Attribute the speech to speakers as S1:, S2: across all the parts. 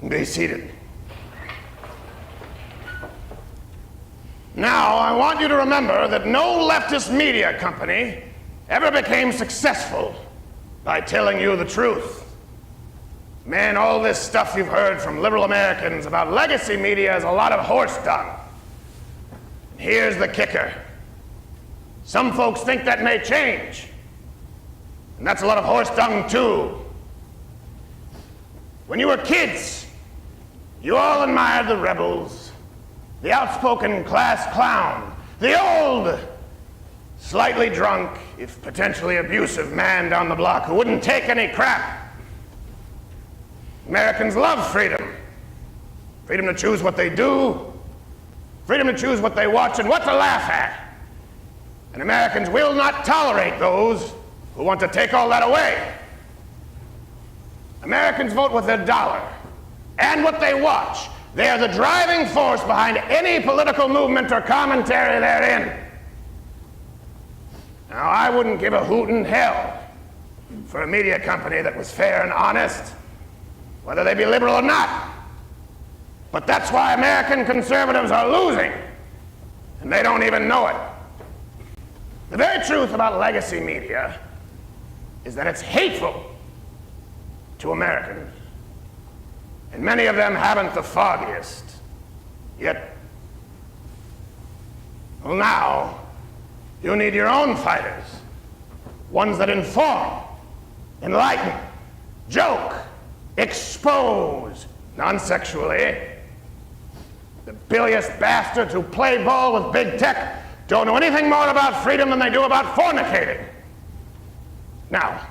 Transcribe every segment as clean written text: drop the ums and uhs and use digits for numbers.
S1: Be seated. Now, I want you to remember that no leftist media company ever became successful by telling you the truth. Man, all this stuff you've heard from liberal Americans about legacy media is a lot of horse dung. Here's the kicker. Some folks think that may change, and that's a lot of horse dung too. When you were kids, you all admired the rebels, the outspoken class clown, the old, slightly drunk, if potentially abusive man down the block who wouldn't take any crap. Americans love freedom. Freedom to choose what they do, freedom to choose what they watch and what to laugh at. And Americans will not tolerate those who want to take all that away. Americans vote with their dollar and what they watch. They are the driving force behind any political movement or commentary therein. Now, I wouldn't give a hoot in hell for a media company that was fair and honest, whether they be liberal or not. But that's why American conservatives are losing, and they don't even know it. The very truth about legacy media is that it's hateful to Americans. And many of them haven't the foggiest. Yet, well, now, you need your own fighters. Ones that inform, enlighten, joke, expose, non-sexually. The bilious bastards who play ball with big tech don't know anything more about freedom than they do about fornicating. Now,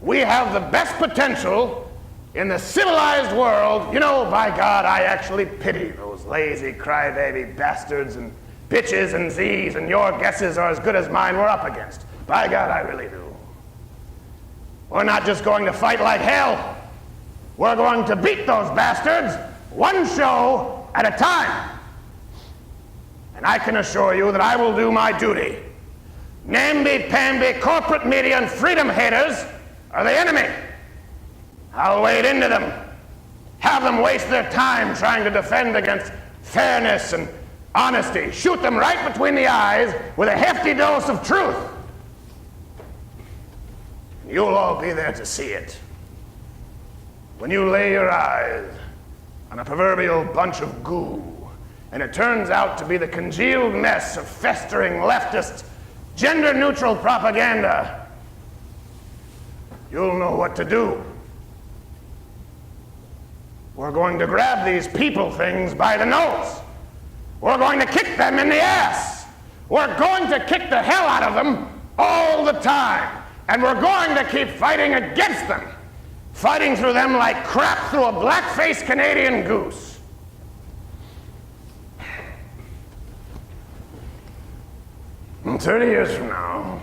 S1: we have the best potential in the civilized world. You know, by God, I actually pity those lazy crybaby bastards and bitches and Z's, and your guesses are as good as mine we're up against. By God, I really do. We're not just going to fight like hell. We're going to beat those bastards one show at a time. And I can assure you that I will do my duty. Namby-pamby corporate media and freedom haters are the enemy. I'll wade into them, have them waste their time trying to defend against fairness and honesty, shoot them right between the eyes with a hefty dose of truth. You'll all be there to see it. When you lay your eyes on a proverbial bunch of goo, and it turns out to be the congealed mess of festering leftist, gender-neutral propaganda, you'll know what to do. We're going to grab these people things by the nose. We're going to kick them in the ass. We're going to kick the hell out of them all the time. And we're going to keep fighting against them, fighting through them like crap through a black-faced Canadian goose. And 30 years from now,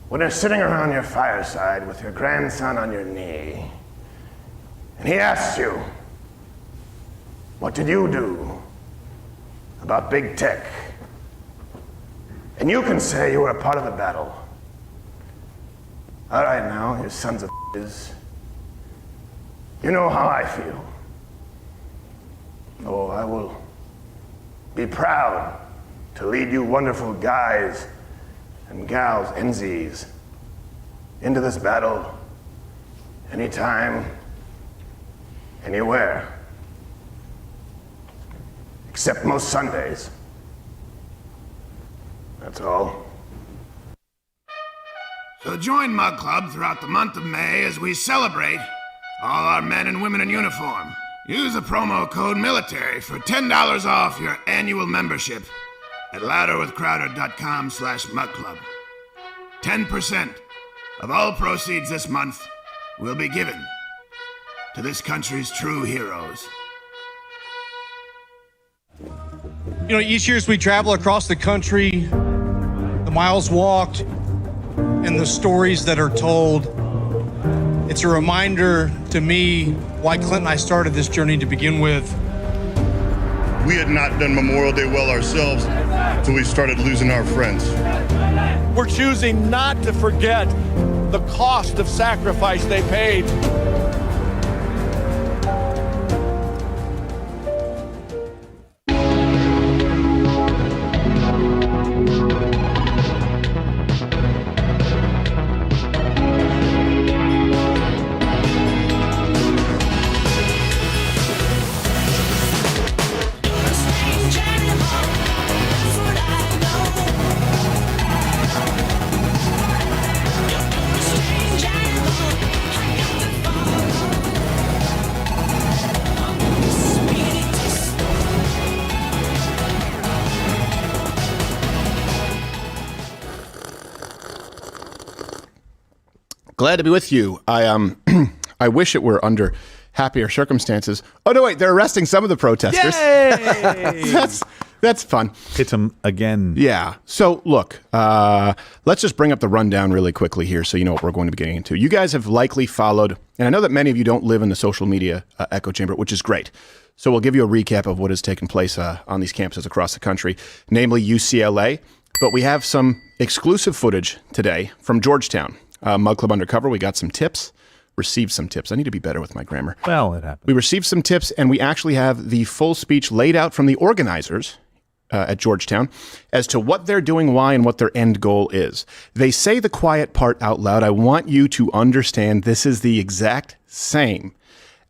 S1: when you're sitting around your fireside with your grandson on your knee, and he asks you, what did you do about big tech? And you can say you were a part of the battle. All right now, you sons of bitches. You know how I feel. Oh, I will be proud to lead you wonderful guys and gals, NZs, into this battle anytime, anywhere. Except most Sundays. That's all. So join MugClub throughout the month of May as we celebrate all our men and women in uniform. Use the promo code MILITARY for $10 off your annual membership at louderwithcrowder.com/MugClub. 10% of all proceeds this month will be given to this country's true heroes.
S2: You know, each year as we travel across the country, the miles walked, and the stories that are told, it's a reminder to me why Clint and I started this journey to begin with.
S3: We had not done Memorial Day well ourselves until we started losing our friends.
S4: We're choosing not to forget the cost of sacrifice they paid.
S5: Glad to be with you. I wish it were under happier circumstances. Oh, no, wait. They're arresting some of the protesters.
S6: Yay!
S5: That's fun.
S6: Hit them again.
S5: Yeah. So, look, let's just bring up the rundown really quickly here so you know what we're going to be getting into. You guys have likely followed, and I know that many of you don't live in the social media echo chamber, which is great. So we'll give you a recap of what has taken place on these campuses across the country, namely UCLA. But we have some exclusive footage today from Georgetown. MugClub Undercover, we got some tips. Received some tips. I need to be better with my grammar.
S6: Well, it happened.
S5: We received some tips, and we actually have the full speech laid out from the organizers at Georgetown as to what they're doing, why, and what their end goal is. They say the quiet part out loud. I want you to understand this is the exact same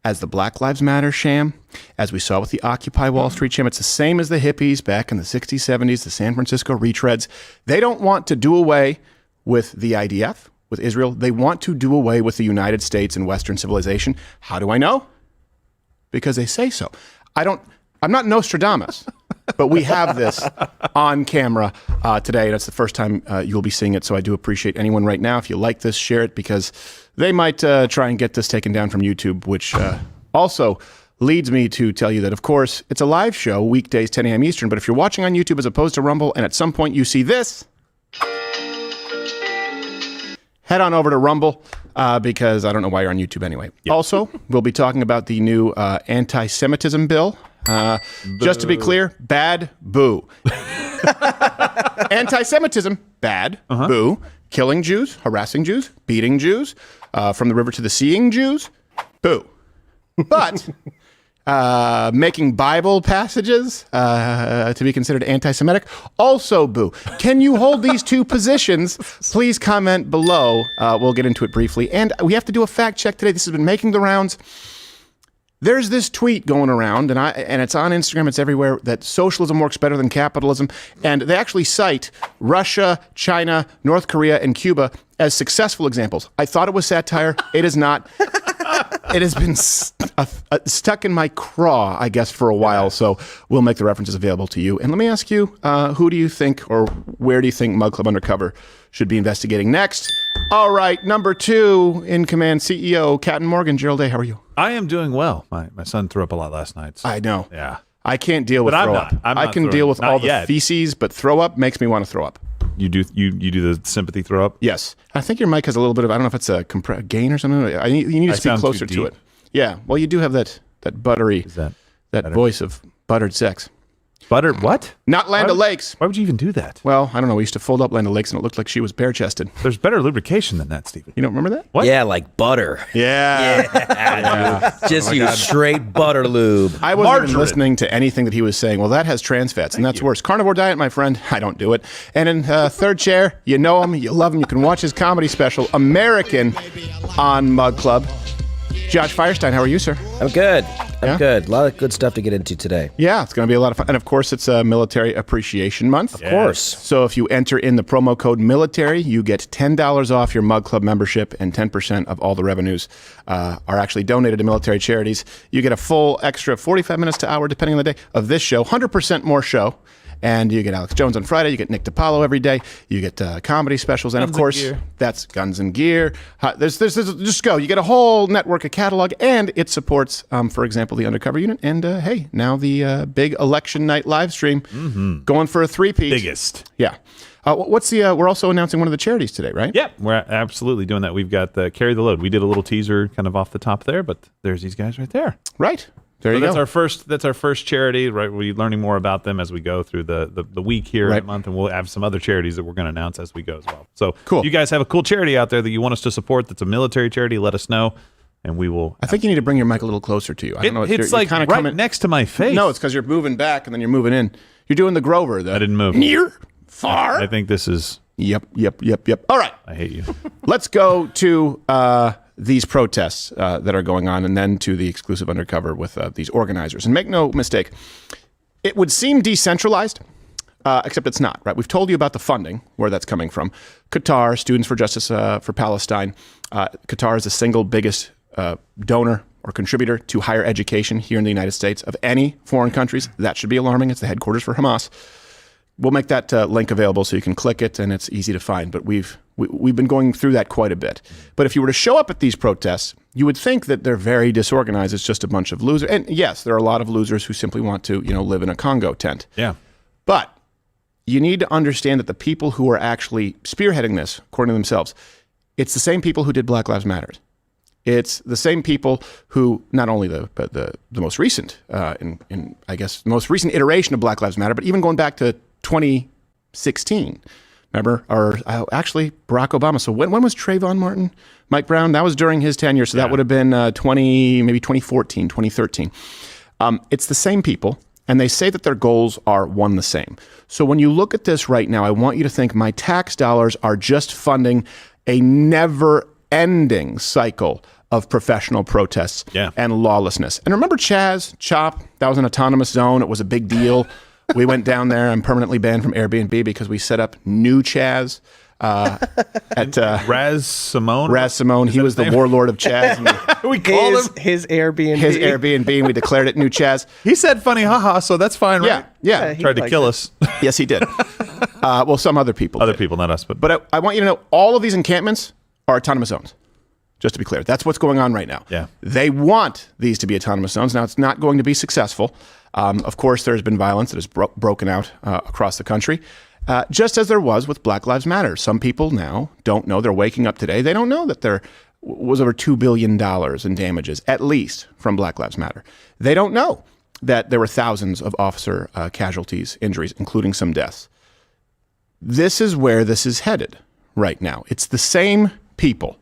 S5: as the Black Lives Matter sham, as we saw with the Occupy Wall Street sham. It's the same as the hippies back in the 60s, 70s, the San Francisco retreads. They don't want to do away with the IDF, with Israel. They want to do away with the United States and Western civilization. How do I know? Because they say so. I'm not Nostradamus, but we have this on camera today, and it's the first time you'll be seeing it, so I do appreciate anyone right now. If you like this, share it, because they might try and get this taken down from YouTube, which also leads me to tell you that, of course, it's a live show, weekdays, 10 a.m. Eastern, but if you're watching on YouTube as opposed to Rumble, and at some point you see this, head on over to Rumble, because I don't know why you're on YouTube anyway. Yep. Also, we'll be talking about the new antisemitism bill. Just to be clear, bad, boo. Antisemitism, bad, boo. Killing Jews, harassing Jews, beating Jews, from the river to the seeing Jews, boo. But making Bible passages to be considered anti-Semitic, also boo. Can you hold these two positions? Please comment below. We'll get into it briefly. And we have to do a fact check today. This has been making the rounds. There's this tweet going around, and it's on Instagram, it's everywhere, that socialism works better than capitalism. And they actually cite Russia, China, North Korea, and Cuba as successful examples. I thought it was satire. It is not. It has been stuck in my craw, I guess, for a while. So we'll make the references available to you. And let me ask you, who do you think, or where do you think MugClub Undercover should be investigating next? All right, number 2 in command, CEO Captain Morgan. Gerald A., how are you?
S6: I am doing well. My son threw up a lot last night. So.
S5: I know.
S6: Yeah.
S5: I can't deal with throw up. I can deal with all the feces, but throw up makes me want to throw up.
S6: You do the sympathy throw up?
S5: Yes. I think your mic has a little bit of, I don't know if it's a gain or something. You need to speak closer to it. Yeah. Well, you do have that buttery, that voice of buttered sex.
S6: Buttered what?
S5: Not Land O'Lakes.
S6: Why would you even do that?
S5: Well, I don't know. We used to fold up Land O'Lakes and it looked like she was bare-chested.
S6: There's better lubrication than that, Stephen.
S5: You don't remember that?
S6: What?
S7: Yeah, like butter.
S5: Yeah.
S7: Just use straight butter lube.
S5: I wasn't even listening to anything that he was saying. Well, that has trans fats, and that's worse. Carnivore diet, my friend. I don't do it. And in third chair, you know him, you love him. You can watch his comedy special, American, on MugClub. Josh Firestine, how are you, sir?
S7: I'm good. I'm good. A lot of good stuff to get into today.
S5: Yeah, it's going to be a lot of fun. And of course, it's a Military Appreciation Month.
S7: Of course.
S5: So if you enter in the promo code military, you get $10 off your MugClub membership, and 10% of all the revenues are actually donated to military charities. You get a full extra 45 minutes to hour, depending on the day, of this show, 100% more show. And you get Alex Jones on Friday. You get Nick DiPaolo every day. You get comedy specials. And, of course, that's Guns and Gear. There's just go. You get a whole network, a catalog, and it supports, for example, the Undercover Unit. And, hey, now the big election night live stream going for a three-peat.
S6: Biggest.
S5: Yeah. What's the? We're also announcing one of the charities today, right?
S6: Yeah, we're absolutely doing that. We've got the Carry the Load. We did a little teaser kind of off the top there, but there's these guys right there.
S5: Right. There you
S6: go.
S5: That's
S6: our first charity, right? We're learning more about them as we go through the week here in a month, and we'll have some other charities that we're going to announce as we go as well. So cool. If you guys have a cool charity out there that you want us to support that's a military charity, let us know, and we will.
S5: I think you need to bring your mic a little closer to you. I don't know.
S6: It's like kind of right next to my face.
S5: No, it's because you're moving back and then you're moving in. You're doing the Grover. I
S6: didn't move.
S5: Near, far.
S6: I think this is.
S5: Yep. All right.
S6: I hate you.
S5: Let's go to these protests that are going on, and then to the exclusive Undercover with these organizers. And make no mistake, it would seem decentralized, except it's not, right? We've told you about the funding, where that's coming from. Qatar, Students for Justice for Palestine. Qatar is the single biggest donor or contributor to higher education here in the United States of any foreign countries. That should be alarming. It's the headquarters for Hamas. we'll make that link available so you can click it and it's easy to find. But we've been going through that quite a bit. But if you were to show up at these protests, you would think that they're very disorganized. It's just a bunch of losers. And yes, there are a lot of losers who simply want to, live in a Congo tent.
S6: Yeah.
S5: But you need to understand that the people who are actually spearheading this, according to themselves, it's the same people who did Black Lives Matter. It's the same people who not only the most recent, the most recent iteration of Black Lives Matter, but even going back to 2016. Remember, actually Barack Obama. So when was Trayvon Martin, Mike Brown? That was during his tenure. So that would have been 2014, 2013. It's the same people. And they say that their goals are one the same. So when you look at this right now, I want you to think my tax dollars are just funding a never-ending cycle of professional protests and lawlessness. And remember Chop? That was an autonomous zone. It was a big deal. We went down there. I'm permanently banned from Airbnb because we set up new Chaz at
S6: Raz Simone.
S5: Raz Simone. He was the warlord of Chaz. And
S6: we called him
S8: his Airbnb.
S5: His Airbnb, and we declared it new Chaz.
S6: He said funny haha, so that's fine, right?
S5: Yeah.
S6: Tried to kill us.
S5: Yes, he did. Well, some other people
S6: Other
S5: did.
S6: people, not us.
S5: But I want you to know all of these encampments are autonomous zones. Just to be clear, that's what's going on right now.
S6: Yeah.
S5: They want these to be autonomous zones. Now, it's not going to be successful. Of course, there's been violence that has broken out across the country, just as there was with Black Lives Matter. Some people now don't know. They're waking up today. They don't know that there was over $2 billion in damages, at least, from Black Lives Matter. They don't know that there were thousands of officer casualties, injuries, including some deaths. This is where this is headed right now. It's the same people.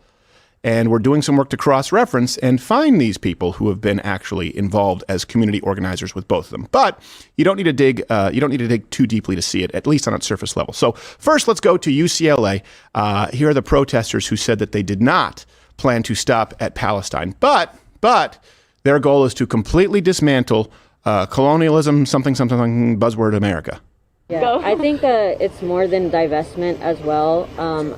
S5: And we're doing some work to cross-reference and find these people who have been actually involved as community organizers with both of them. But you don't need to dig. You don't need to dig too deeply to see it, at least on its surface level. So first, let's go to UCLA. Here are the protesters who said that they did not plan to stop at Palestine, but their goal is to completely dismantle colonialism, something buzzword America.
S9: Yeah, I think it's more than divestment as well.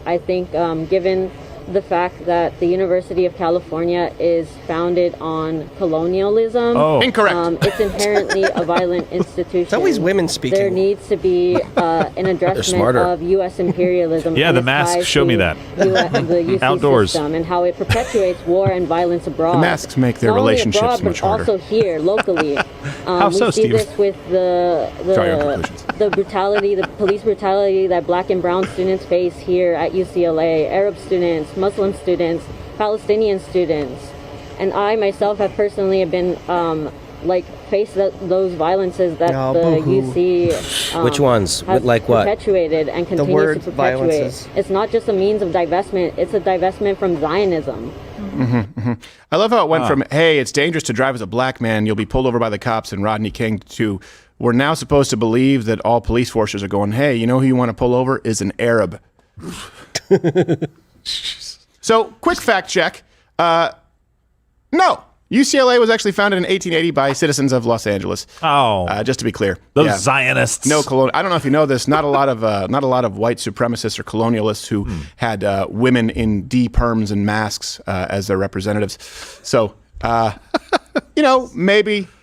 S9: I think given the fact that the University of California is founded on colonialism.
S5: Oh, incorrect.
S9: It's inherently a violent institution.
S8: It's always women speaking.
S9: There needs to be an addressment of U.S. imperialism.
S6: Yeah, the masks show me that.
S9: The UC
S6: Outdoors.
S9: System and how it perpetuates war and violence abroad.
S5: The masks make their
S9: Not only
S5: relationships
S9: abroad,
S5: much
S9: but
S5: harder.
S9: also here, locally.
S6: How so,
S9: we see
S6: Steve?
S9: this with the brutality, the police brutality that black and brown students face here at UCLA, Arab students, Muslim students, Palestinian students. And I myself have personally been faced those violences that the UC
S7: Which ones?
S9: has
S7: Like what?
S9: perpetuated and continues to perpetuate.
S8: violences.
S9: It's not just a means of divestment, it's a divestment from Zionism.
S5: I love how it went from, hey, it's dangerous to drive as a black man, you'll be pulled over by the cops and Rodney King, to we're now supposed to believe that all police forces are going, hey, you know who you want to pull over is an Arab. So, quick fact check. No. UCLA was actually founded in 1880 by citizens of Los Angeles.
S6: Oh.
S5: Just to be clear.
S6: Those Zionists.
S5: No I don't know if you know this. Not a lot of white supremacists or colonialists who had women in D-perms and masks as their representatives. So,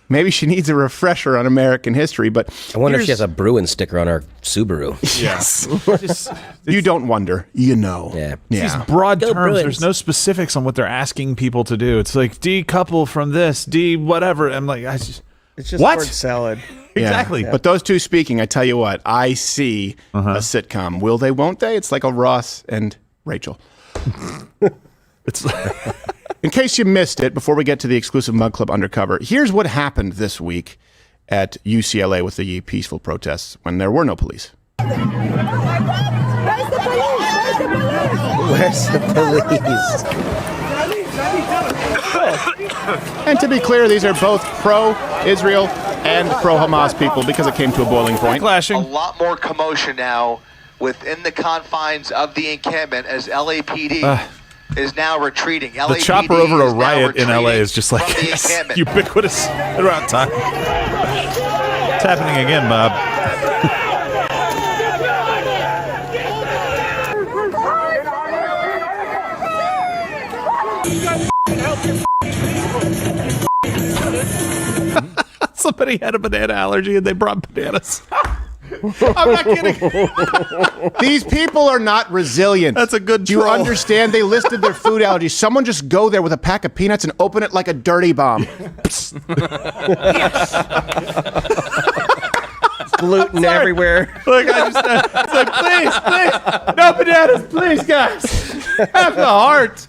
S5: maybe she needs a refresher on American history. But
S7: I wonder if she has a Bruin sticker on her Subaru.
S5: Yes. You don't wonder. You know.
S7: Yeah.
S6: These broad
S7: Go
S6: terms,
S7: Bruins.
S6: there's no specifics on what they're asking people to do. It's like decouple from this, whatever. I'm like,
S8: It's just
S6: What?
S8: word salad.
S6: Exactly.
S5: But those two speaking, I tell you what, I see a sitcom. Will they, won't they? It's like a Ross and Rachel.
S6: It's
S5: In case you missed it, before we get to the exclusive MugClub Undercover, here's what happened this week at UCLA with the peaceful protests when there were no police.
S7: Where's the police?
S5: And to be clear, these are both pro-Israel and pro-Hamas people because it came to a boiling point.
S6: clashing.
S10: A lot more commotion now within the confines of the encampment as LAPD is now retreating.
S6: The
S10: LAPD
S6: chopper over a
S10: is now
S6: riot in LA
S10: retreating
S6: is just like
S10: from the encampment.
S6: ubiquitous throughout time. It's happening again, Bob. Somebody had a banana allergy and they brought bananas. I'm not kidding.
S5: These people are not resilient.
S6: That's a good
S5: Do you
S6: troll.
S5: understand? They listed their food allergies. Someone just go there with a pack of peanuts and open it like a dirty bomb.
S8: Gluten everywhere.
S6: Look, I just it's like, please, no bananas, please, guys. Have the heart.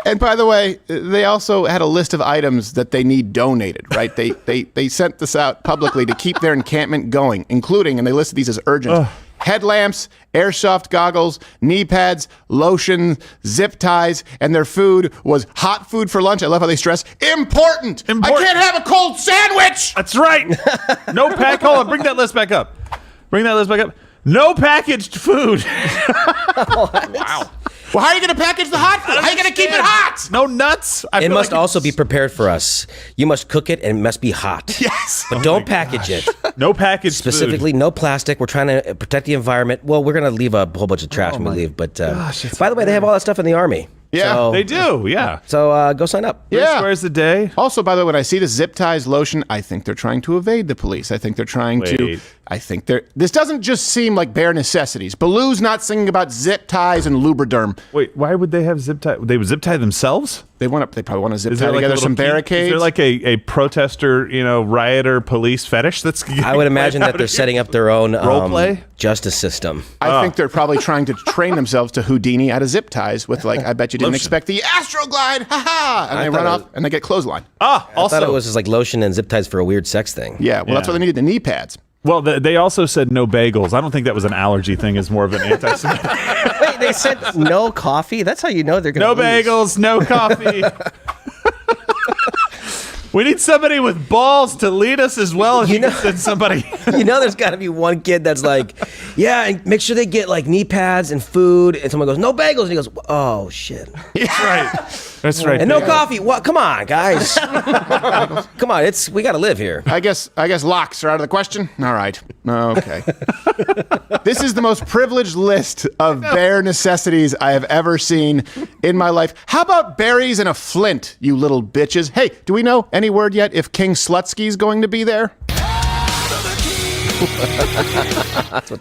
S5: And by the way, they also had a list of items that they need donated, right? They sent this out publicly to keep their encampment going, including, and they listed these as urgent, headlamps, airsoft goggles, knee pads, lotion, zip ties, and their food was hot food for lunch. I love how they stress, important. I can't have a cold sandwich.
S6: That's right. No hold on, bring that list back up. No packaged food.
S5: Wow. Well, how are you going to package the hot food? How are you going to keep it hot?
S6: No nuts.
S7: It must also be prepared for us. You must cook it, and it must be hot.
S5: Yes.
S7: But don't package it.
S6: No packaged
S7: Specifically,
S6: food.
S7: no plastic. We're trying to protect the environment. Well, we're going to leave a whole bunch of trash when we leave. But by the way, they have all that stuff in the Army.
S5: Yeah,
S7: so,
S6: they do. Yeah.
S7: So go sign up.
S5: Yeah.
S6: Squares a day.
S5: Also, by the way, when I see the zip ties lotion, I think they're trying to evade the police. I think they're trying to. I think they're. This doesn't just seem like bare necessities. Baloo's not singing about zip ties and Lubriderm.
S6: Wait, why would they have zip tie? They would zip tie themselves?
S5: They probably want to zip tie together some barricades.
S6: Is there like a protester, rioter police fetish?
S7: I would imagine that they're setting up their own
S6: role play
S7: justice system.
S5: I think they're probably trying to train themselves to Houdini out of zip ties with I bet you didn't expect the Astroglide, haha, and they run off and they get clothesline.
S7: I thought it was just like lotion and zip ties for a weird sex thing.
S5: Yeah, well, that's why they needed the knee pads.
S6: Well, they also said no bagels. I don't think that was an allergy thing. It's more of an anti-Semitic.
S8: Wait, they said no coffee? That's how you know they're going to
S6: No bagels, no coffee. We need somebody with balls to lead us as well as you can send somebody.
S7: There's got to be one kid that's like, yeah, and make sure they get like knee pads and food. And someone goes, no bagels. And he goes, oh, shit.
S6: That's right. That's right.
S7: And no coffee. What? Come on, guys. Come on. We got to live here.
S5: I guess locks are out of the question. All right. Okay. This is the most privileged list of bare necessities I have ever seen in my life. How about berries and a flint, you little bitches? Hey, do we know any word yet if King Slutsky's going to be there?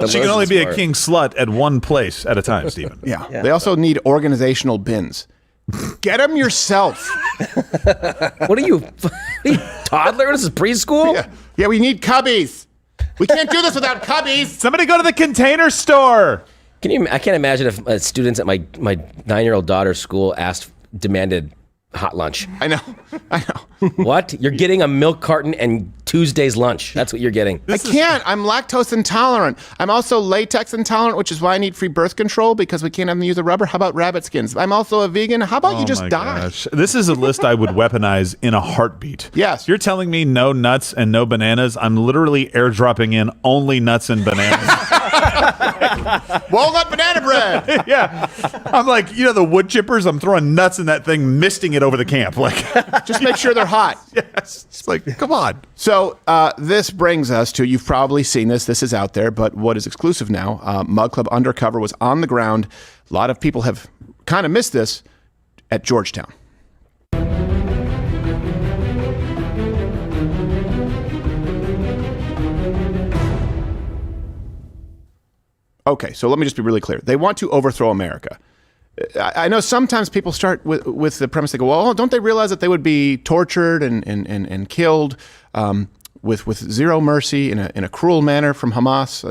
S6: She can only be a king slut at one place at a time, Stephen.
S5: Yeah. They also need organizational bins. Get them yourself.
S7: What are you, toddler? This is preschool?
S5: Yeah, we need cubbies. We can't do this without cubbies.
S6: Somebody go to the Container Store.
S7: I can't imagine if students at my 9-year-old daughter's school demanded hot lunch.
S5: I know.
S7: What? You're getting a milk carton and Tuesday's lunch. That's what you're getting.
S5: I can't. I'm lactose intolerant. I'm also latex intolerant, which is why I need free birth control because we can't have them use a rubber. How about rabbit skins? I'm also a vegan. How about you just die?
S6: Gosh. This is a list I would weaponize in a heartbeat.
S5: Yes.
S6: You're telling me no nuts and no bananas. I'm literally airdropping in only nuts and bananas.
S5: Walnut banana bread.
S6: Yeah. I'm like, the wood chippers, I'm throwing nuts in that thing, misting it over the camp. Like,
S5: just make sure they're hot.
S6: Yes. It's like, come on.
S5: So this brings us to, you've probably seen this is out there, but what is exclusive now, MugClub Undercover was on the ground. A lot of people have kind of missed this at Georgetown. Okay, so let me just be really clear. They want to overthrow America. I know sometimes people start with the premise, they go, well, don't they realize that they would be tortured and killed with zero mercy in a cruel manner from Hamas,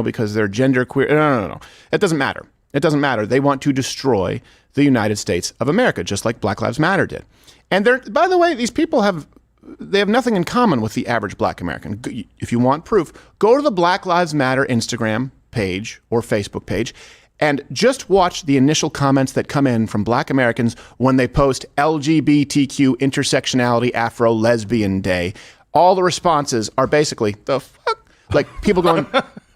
S5: because they're genderqueer? No. It doesn't matter. It doesn't matter. They want to destroy the United States of America, just like Black Lives Matter did. And by the way, these people have nothing in common with the average black American. If you want proof, go to the Black Lives Matter Instagram page or Facebook page and just watch the initial comments that come in from black Americans when they post LGBTQ intersectionality Afro lesbian day. All the responses are basically the fuck, like people going,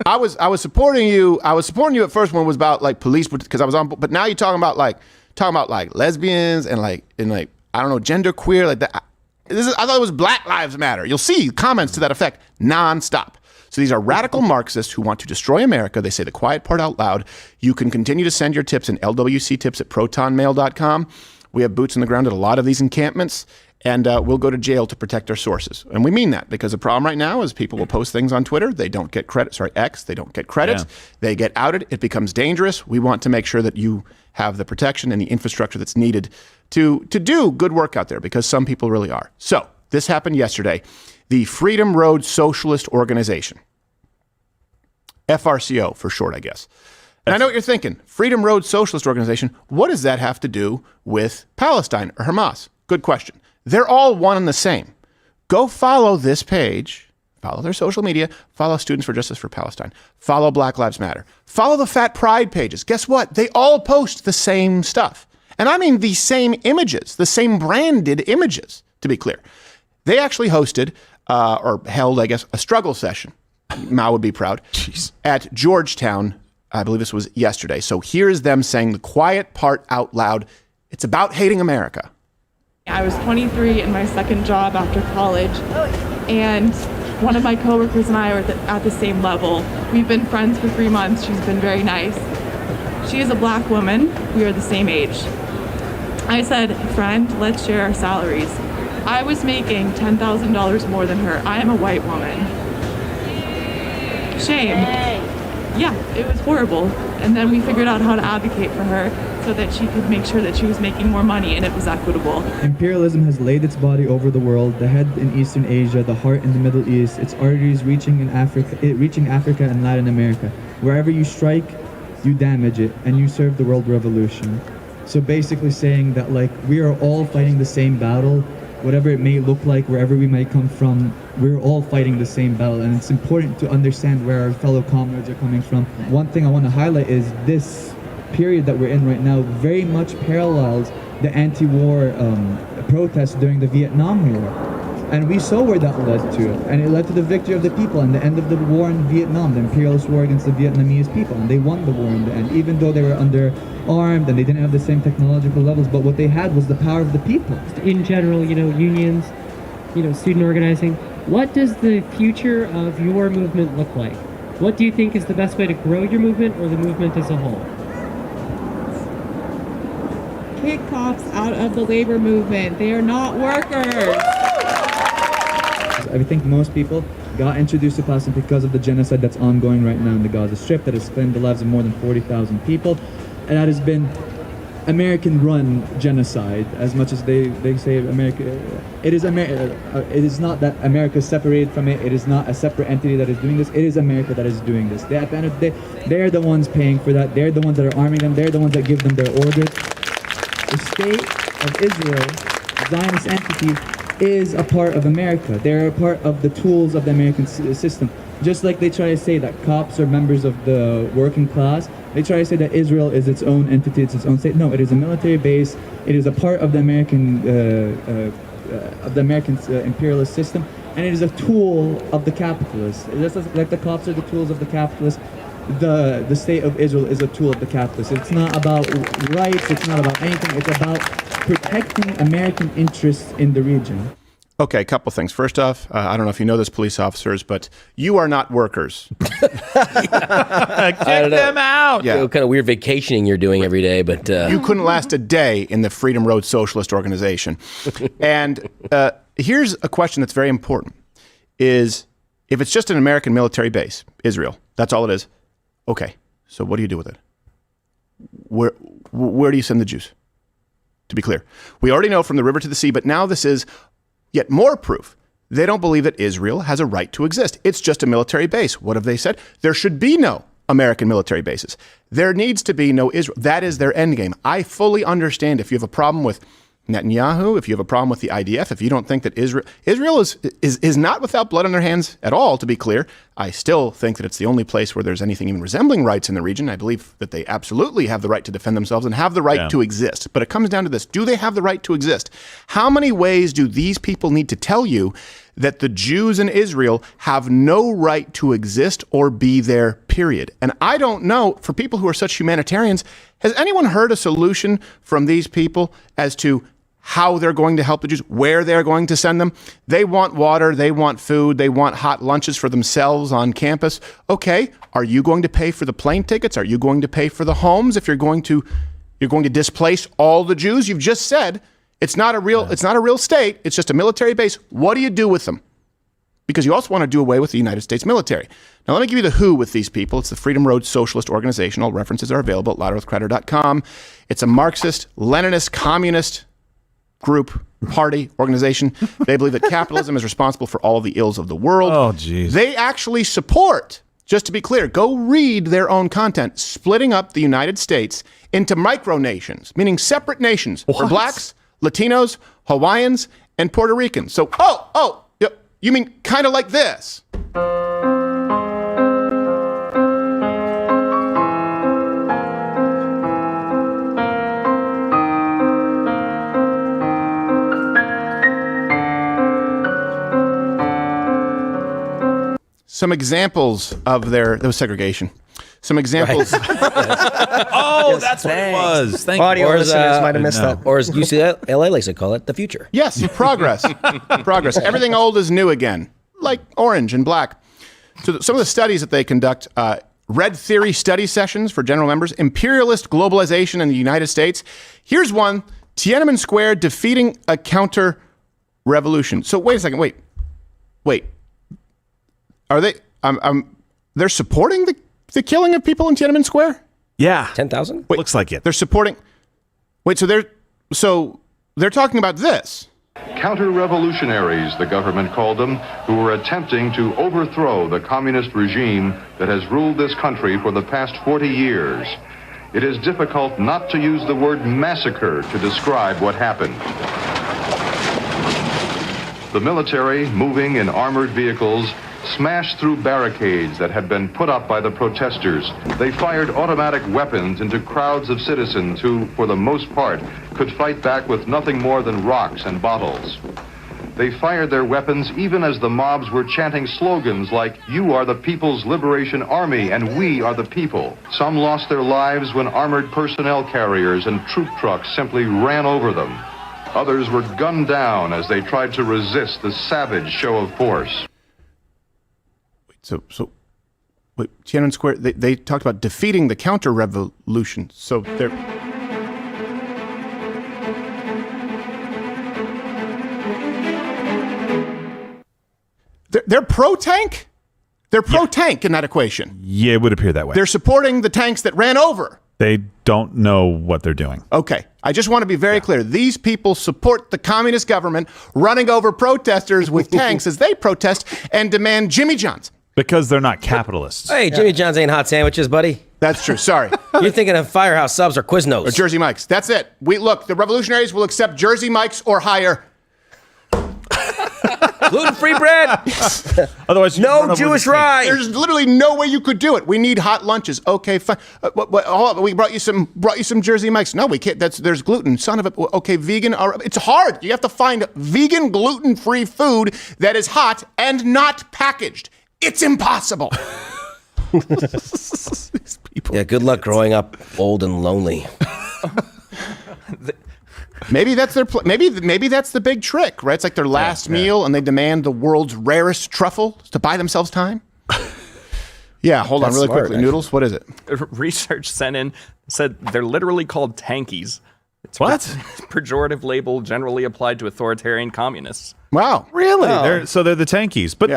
S5: I was supporting you at first when it was about like police because I was on, but now you're talking about like lesbians and like I don't know, genderqueer, like that. I thought it was Black Lives Matter. You'll see comments to that effect nonstop. So these are radical Marxists who want to destroy America. They say the quiet part out loud. You can continue to send your tips in LWC tips at protonmail.com. We have boots on the ground at a lot of these encampments. and we'll go to jail to protect our sources. And we mean that because the problem right now is people will post things on Twitter. They don't get credit. Sorry, X. They don't get credit. Yeah. They get outed. It becomes dangerous. We want to make sure that you have the protection and the infrastructure that's needed to do good work out there, because some people really are. So this happened yesterday. The Freedom Road Socialist Organization, FRCO for short, I guess. And I know what you're thinking. Freedom Road Socialist Organization, what does that have to do with Palestine or Hamas? Good question. They're all one and the same. Go follow this page, follow their social media, follow Students for Justice for Palestine, follow Black Lives Matter, follow the Fat Pride pages. Guess what? They all post the same stuff. And I mean the same images, the same branded images, to be clear. They actually hosted or held, I guess, a struggle session. Mao would be proud. Jeez. At Georgetown. I believe this was yesterday. So here's them saying the quiet part out loud. It's about hating America.
S11: I was 23 in my second job after college, and one of my coworkers and I are at the same level. We've been friends for 3 months. She's been very nice. She is a black woman. We are the same age. I said, friend, let's share our salaries. I was making $10,000 more than her. I am a white woman. Shame. Yeah, it was horrible. And then we figured out how to advocate for her so that she could make sure that she was making more money and it was equitable.
S12: Imperialism has laid its body over the world, the head in Eastern Asia, the heart in the Middle East, its arteries reaching Africa and Latin America. Wherever you strike, you damage it, and you serve the world revolution. So basically saying that, like, we are all fighting the same battle, whatever it may look like, wherever we might come from, we're all fighting the same battle, and it's important to understand where our fellow comrades are coming from. One thing I want to highlight is this period that we're in right now very much parallels the anti-war protests during the Vietnam War. And we saw where that led to, and it led to the victory of the people and the end of the war in Vietnam, the imperialist war against the Vietnamese people, and they won the war in the end, even though they were underarmed and they didn't have the same technological levels, but what they had was the power of the people.
S13: In general, unions, student organizing, what does the future of your movement look like? What do you think is the best way to grow your movement or the movement as a whole?
S11: Kick cops out of the labor movement. They are not workers.
S12: I think most people got introduced to Palestine because of the genocide that's ongoing right now in the Gaza Strip that has claimed the lives of more than 40,000 people, and that has been American-run genocide. As much as they say America, it is not that America is separated from it. It is not a separate entity that is doing this. It is America that is doing this. At the end of the day, they're the ones paying for that. They're the ones that are arming them. They're the ones that give them their orders. The state of Israel, the Zionist entity, is a part of America. They're a part of the tools of the American system. Just like they try to say that cops are members of the working class, they try to say that Israel is its own entity, it's its own state. No, it is a military base. It is a part of the American imperialist system, and it is a tool of the capitalists. Just like the cops are the tools of the capitalists, the state of Israel is a tool of the capitalists. It's not about rights. It's not about anything. It's about protecting American interests in the region.
S5: Okay, a couple things. First off, I don't know if you know this, police officers, but you are not workers.
S6: Kick them out.
S7: Yeah. What kind of weird vacationing you're doing every day, but
S5: you couldn't last a day in the Freedom Road Socialist Organization. And here's a question that's very important: is if it's just an American military base, Israel, that's all it is. Okay, so what do you do with it? Where do you send the Jews? To be clear, we already know from the river to the sea, but now this is yet more proof. They don't believe that Israel has a right to exist. It's just a military base. What have they said? There should be no American military bases. There needs to be no Israel. That is their end game. I fully understand if you have a problem with Netanyahu, if you have a problem with the IDF, if you don't think that Israel is not without blood on their hands at all, to be clear. I still think that it's the only place where there's anything even resembling rights in the region. I believe that they absolutely have the right to defend themselves and have the right to exist. But it comes down to this. Do they have the right to exist? How many ways do these people need to tell you that the Jews in Israel have no right to exist or be there, period? And I don't know, for people who are such humanitarians, has anyone heard a solution from these people as to how they're going to help the Jews, where they're going to send them? They want water, they want food, they want hot lunches for themselves on campus. Okay, are you going to pay for the plane tickets? Are you going to pay for the homes if you're going to displace all the Jews? You've just said It's not a real state. It's just a military base. What do you do with them? Because you also want to do away with the United States military. Now, let me give you the who with these people. It's the Freedom Road Socialist Organization. All references are available at louderearthcrowder.com. It's a Marxist, Leninist, communist group, party, organization. They believe that capitalism is responsible for all of the ills of the world.
S6: Oh, geez.
S5: They actually support, just to be clear, go read their own content, splitting up the United States into micronations, meaning separate nations for blacks, Latinos, Hawaiians, and Puerto Ricans. So, you mean kind of like this? Some examples of those segregation. Some examples.
S6: Oh, that's what it was. Thank
S7: Audio
S6: you.
S7: listeners might have missed that. Or as UCLA likes to call it, the future.
S5: Yes, progress. Progress. Everything old is new again, like orange and black. So some of the studies that they conduct, red theory study sessions for general members, imperialist globalization in the United States. Here's one, Tiananmen Square defeating a counter-revolution. So wait a second, wait. Are they, they're supporting the killing of people in Tiananmen Square?
S6: Yeah.
S7: 10,000?
S6: Looks like it.
S5: They're supporting, so they're talking about this.
S14: Counter-revolutionaries, the government called them, who were attempting to overthrow the communist regime that has ruled this country for the past 40 years. It is difficult not to use the word massacre to describe what happened. The military, moving in armored vehicles, smashed through barricades that had been put up by the protesters. They fired automatic weapons into crowds of citizens who, for the most part, could fight back with nothing more than rocks and bottles. They fired their weapons even as the mobs were chanting slogans like, "You are the People's Liberation Army and we are the people." Some lost their lives when armored personnel carriers and troop trucks simply ran over them. Others were gunned down as they tried to resist the savage show of force.
S5: So Tiananmen Square, they talked about defeating the counter-revolution. So they're pro-tank? They're pro-tank in that equation.
S6: Yeah, it would appear that way.
S5: They're supporting the tanks that ran over.
S6: They don't know what they're doing.
S5: Okay. I just want to be very clear. These people support the communist government running over protesters with tanks as they protest and demand Jimmy John's.
S6: Because they're not capitalists.
S7: Hey, Jimmy John's ain't hot sandwiches, buddy.
S5: That's true. Sorry.
S7: You're thinking of Firehouse Subs or Quiznos.
S5: Or Jersey Mike's. That's it. Look, the revolutionaries will accept Jersey Mike's or higher.
S7: Gluten-free bread.
S6: Otherwise,
S7: no Jewish rye.
S5: There's literally no way you could do it. We need hot lunches. Okay, fine. We brought you some Jersey Mike's. No, we can't. There's gluten. Son of a. Okay, vegan. It's hard. You have to find vegan, gluten-free food that is hot and not packaged. It's impossible.
S7: These people. Yeah, good luck growing up old and lonely.
S5: Maybe that's maybe that's the big trick, right? It's like their last meal, and they demand the world's rarest truffle to buy themselves time. Yeah, hold on really quickly. Actually. Noodles, what is it?
S8: Research sent in said they're literally called tankies. It's
S6: what?
S8: Pejorative label generally applied to authoritarian communists.
S5: Wow,
S6: really? Oh. They're the tankies, but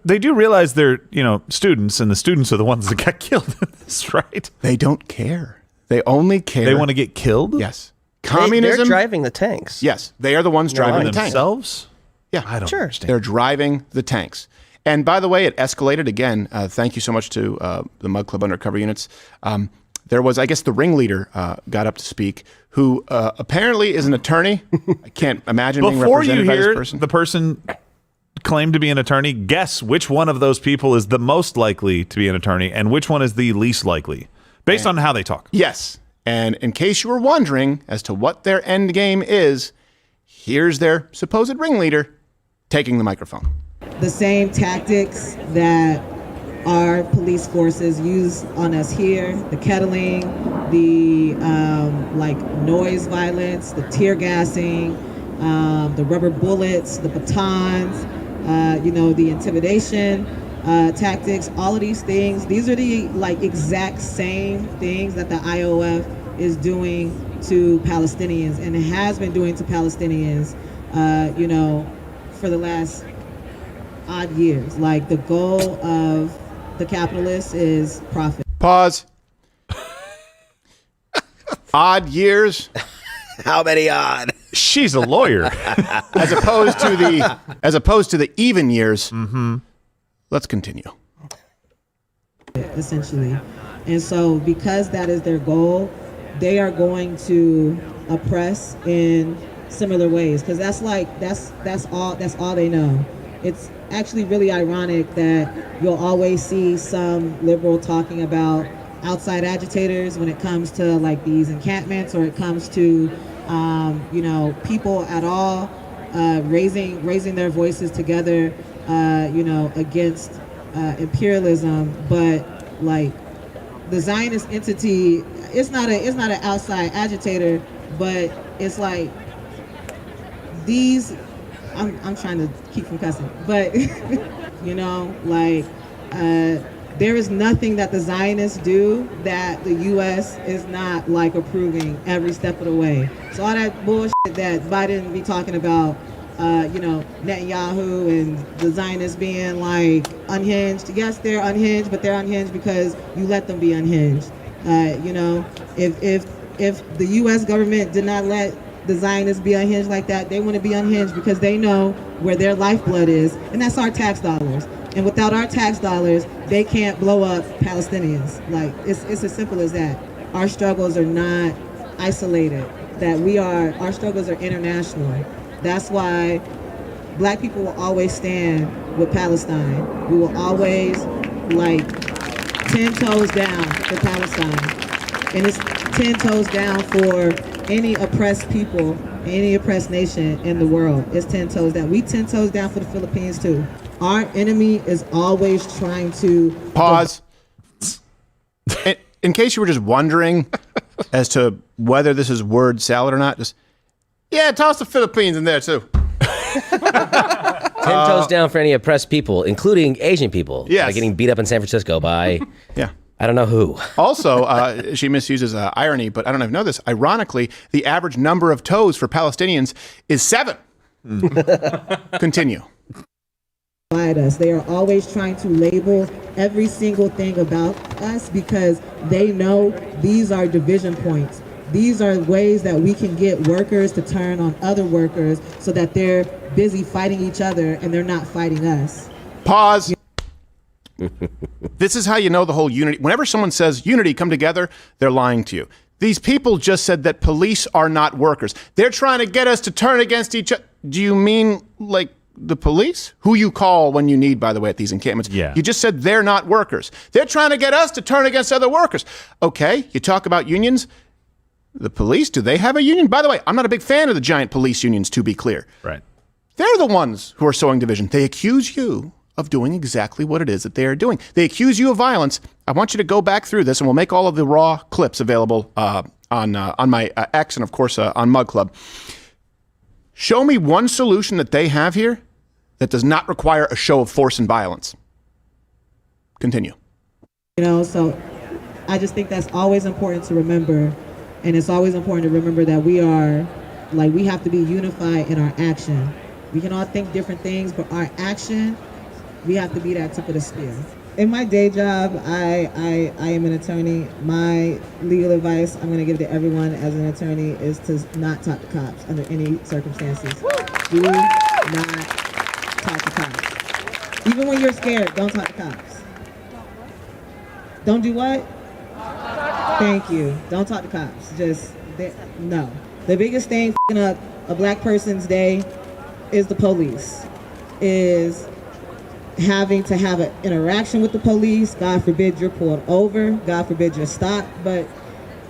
S6: they do realize they're students, and the students are the ones that got killed in this, right?
S5: They don't care. They only care.
S6: They want to get killed.
S5: Yes. Communism.
S8: They're driving the tanks.
S5: Yes, they are the ones driving the tanks
S6: themselves.
S5: Yeah,
S6: I don't understand.
S5: They're driving the tanks. And by the way, it escalated again. Thank you so much to the MugClub Undercover units. There was, I guess, the ringleader got up to speak, who apparently is an attorney. I can't imagine being represented by this person.
S6: The person claimed to be an attorney, guess which one of those people is the most likely to be an attorney and which one is the least likely, based on how they talk.
S5: Yes. And in case you were wondering as to what their end game is, here's their supposed ringleader taking the microphone.
S15: The same tactics that our police forces use on us here, the kettling, the noise violence, the tear gassing, the rubber bullets, the batons, the intimidation tactics, all of these things, these are the exact same things that the IOF is doing to Palestinians, and it has been doing to Palestinians, you know, for the last odd years. Like, the goal of the capitalists is profit.
S5: Pause. Odd years.
S7: How many odd?
S6: She's a lawyer.
S5: as opposed to the even years. Mm-hmm. Let's continue.
S15: Essentially. And so because that is their goal, they are going to oppress in similar ways, because that's all they know. It's actually really ironic that you'll always see some liberal talking about outside agitators when it comes to like these encampments, or it comes to you know, people at all raising their voices together, you know, against imperialism. But like the Zionist entity, it's not an outside agitator, but it's like these. I'm trying to keep from cussing, but you know, like there is nothing that the Zionists do that the U.S. is not like approving every step of the way. So all that bullshit that Biden be talking about, you know, Netanyahu and the Zionists being like unhinged. Yes, they're unhinged, but they're unhinged because you let them be unhinged. You know, if the U.S. government did not let the Zionists be unhinged like that, they want to be unhinged because they know where their lifeblood is, and that's our tax dollars. And without our tax dollars, they can't blow up Palestinians. Like, it's as simple as that. Our struggles are not isolated. Our struggles are international. That's why Black people will always stand with Palestine. We will always, like, 10 toes down for Palestine. And it's 10 toes down for any oppressed people, any oppressed nation in the world. It's 10 toes down. We 10 toes down for the Philippines too. Our enemy is always trying to...
S5: Pause. In case you were just wondering as to whether this is word salad or not, just, yeah, toss the Philippines in there too.
S7: 10 toes down for any oppressed people, including Asian people.
S5: Yes.
S7: Like getting beat up in San Francisco by...
S5: Yeah.
S7: I don't know who.
S5: Also, she misuses irony, but I don't know if you know this. Ironically, the average number of toes for Palestinians is 7. Continue.
S15: Us. They are always trying to label every single thing about us because they know these are division points. These are ways that we can get workers to turn on other workers so that they're busy fighting each other and they're not fighting us.
S5: Pause. This is how you know the whole unity. Whenever someone says unity, come together, they're lying to you. These people just said that police are not workers. They're trying to get us to turn against each other. Do you mean like the police? Who you call when you need, by the way, at these encampments?
S6: Yeah.
S5: You just said they're not workers. They're trying to get us to turn against other workers. Okay, you talk about unions. The police, do they have a union? By the way, I'm not a big fan of the giant police unions, to be clear.
S6: Right.
S5: They're the ones who are sowing division. They accuse you of doing exactly what it is that they are doing. They accuse you of violence. I want you to go back through this, and we'll make all of the raw clips available on my X and, of course, on MugClub. Show me one solution that they have here that does not require a show of force and violence. Continue.
S15: You know, so I just think that's always important to remember, and it's always important to remember that we have to be unified in our action. We can all think different things, but our action, we have to be that tip of the spear. In my day job, I am an attorney. My legal advice I'm going to give to everyone as an attorney is to not talk to cops under any circumstances. Do not talk to cops. Even when you're scared, don't talk to cops. Don't do what? Thank you. Don't talk to cops. No. The biggest thing f***ing up a Black person's day is the police. Is having to have an interaction with the police. God forbid you're pulled over. God forbid you're stopped. But,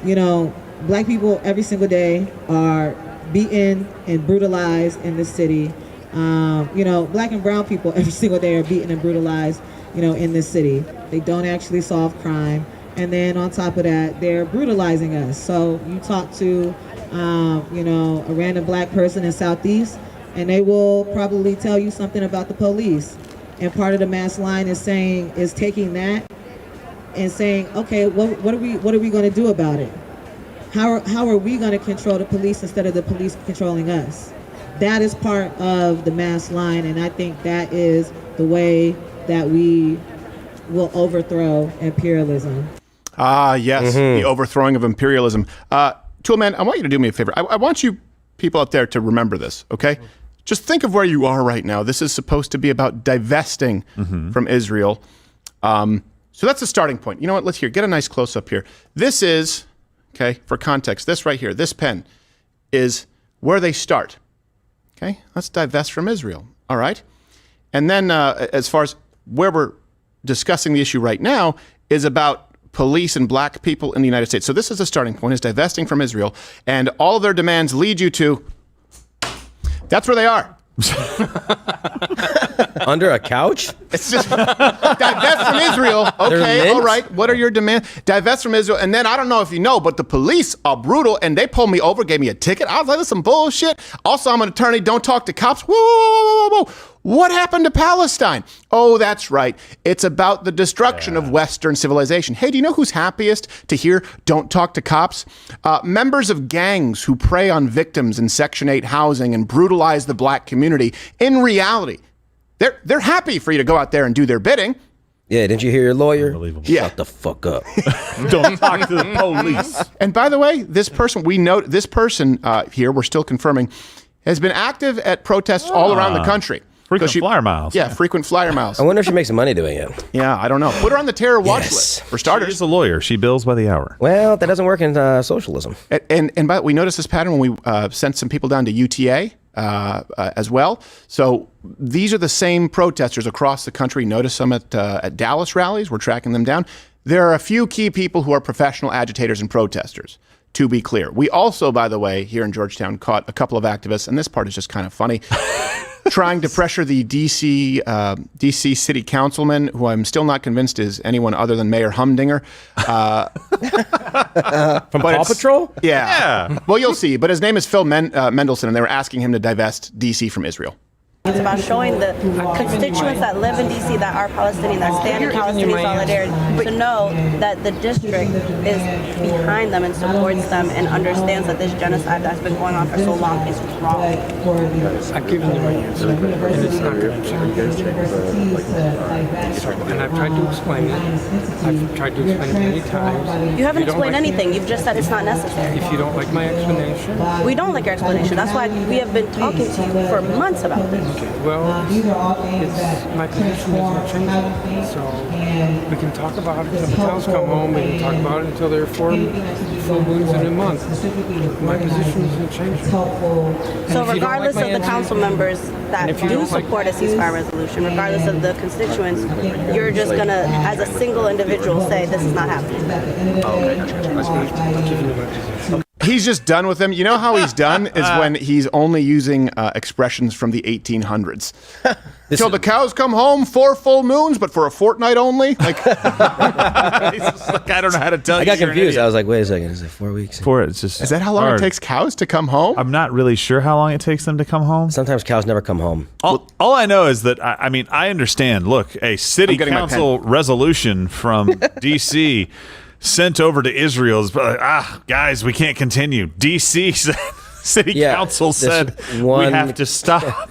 S15: you know, Black people every single day are beaten and brutalized in this city. You know, Black and brown people every single day are beaten and brutalized, you know, in this city. They don't actually solve crime. And then on top of that, they're brutalizing us. So you talk to, you know, a random Black person in Southeast, and they will probably tell you something about the police. And part of the mass line is taking that and saying, okay, what are we going to do about it? How are we going to control the police instead of the police controlling us? That is part of the mass line, and I think that is the way that we will overthrow imperialism.
S5: Ah, yes, the overthrowing of imperialism. Toolman, I want you to do me a favor. I want you people out there to remember this, okay? Just think of where you are right now. This is supposed to be about divesting from Israel. So that's the starting point. You know what? Let's get a nice close-up here. This is, okay, for context, this right here, this pen is where they start. Okay, let's divest from Israel. All right. And then as far as where we're discussing the issue right now is about police and black people in the United States. So this is the starting point, is divesting from Israel. And all of their demands lead you to, that's where they are.
S7: Under a couch?
S5: It's just divest from Israel. Okay, all right. What are your demands? Divest from Israel. And then I don't know if you know, but the police are brutal and they pulled me over, gave me a ticket. I was like, that's some bullshit. Also, I'm an attorney. Don't talk to cops. Whoa, whoa, whoa, whoa. What happened to Palestine? Oh, that's right. It's about the destruction of Western civilization. Hey, do you know who's happiest to hear don't talk to cops? Members of gangs who prey on victims in Section 8 housing and brutalize the black community. In reality, they're happy for you to go out there and do their bidding.
S7: Yeah, didn't you hear your lawyer?
S6: Unbelievable.
S5: Yeah.
S7: Shut the fuck up.
S6: Don't talk to the police.
S5: And by the way, this person, here, we're still confirming, has been active at protests all around the country.
S6: Frequent flyer miles.
S5: Yeah, frequent flyer miles.
S7: I wonder if she makes some money doing it.
S5: Yeah, I don't know. Put her on the terror watch list, for starters.
S6: She's a lawyer. She bills by the hour.
S7: Well, that doesn't work in socialism.
S5: And we noticed this pattern when we sent some people down to UTA as well. So these are the same protesters across the country. Notice some at Dallas rallies. We're tracking them down. There are a few key people who are professional agitators and protesters, to be clear. We also, by the way, here in Georgetown, caught a couple of activists, and this part is just kind of funny, trying to pressure the DC city councilman, who I'm still not convinced is anyone other than Mayor Humdinger.
S7: From Paw Patrol?
S5: Yeah. Well, you'll see. But his name is Phil Mendelson, and they were asking him to divest DC from Israel.
S16: It's about showing the constituents that live in D.C. that are Palestinian, that stand in Palestinian solidarity, to know that the district is behind them and supports them and understands that this genocide that's been going on for so long is wrong.
S17: I've given you my answer, and it's not going to change. And I've tried to explain it. I've tried to explain it many times.
S16: You haven't explained anything. You've just said it's not necessary.
S17: If you don't like my explanation.
S16: We don't like your explanation. That's why we have been talking to you for months about this.
S17: Okay, well, my position isn't changing, so we can talk about it until the cows come home. We can talk about it until there are full moons in a month. My position isn't changing.
S16: So regardless of the council members that do support a ceasefire resolution, regardless of the constituents, you're just going to, as a single individual, say this is not happening.
S5: He's just done with them. You know how he's done is when he's only using expressions from the 1800s. Till the cows come home, 4 full moons, but for a fortnight only. Like,
S6: He's just like, I don't know how to tell you.
S7: I got confused. I was like, wait a second, is it 4 weeks?
S6: It's just.
S5: Is that how long
S6: hard.
S5: it takes cows to come home?
S6: I'm not really sure how long it takes them to come home.
S7: Sometimes cows never come home.
S6: All I know is that, I understand. Look, a city council resolution from D.C. sent over to Israel is guys, we can't continue. D.C. City Council said we have to stop.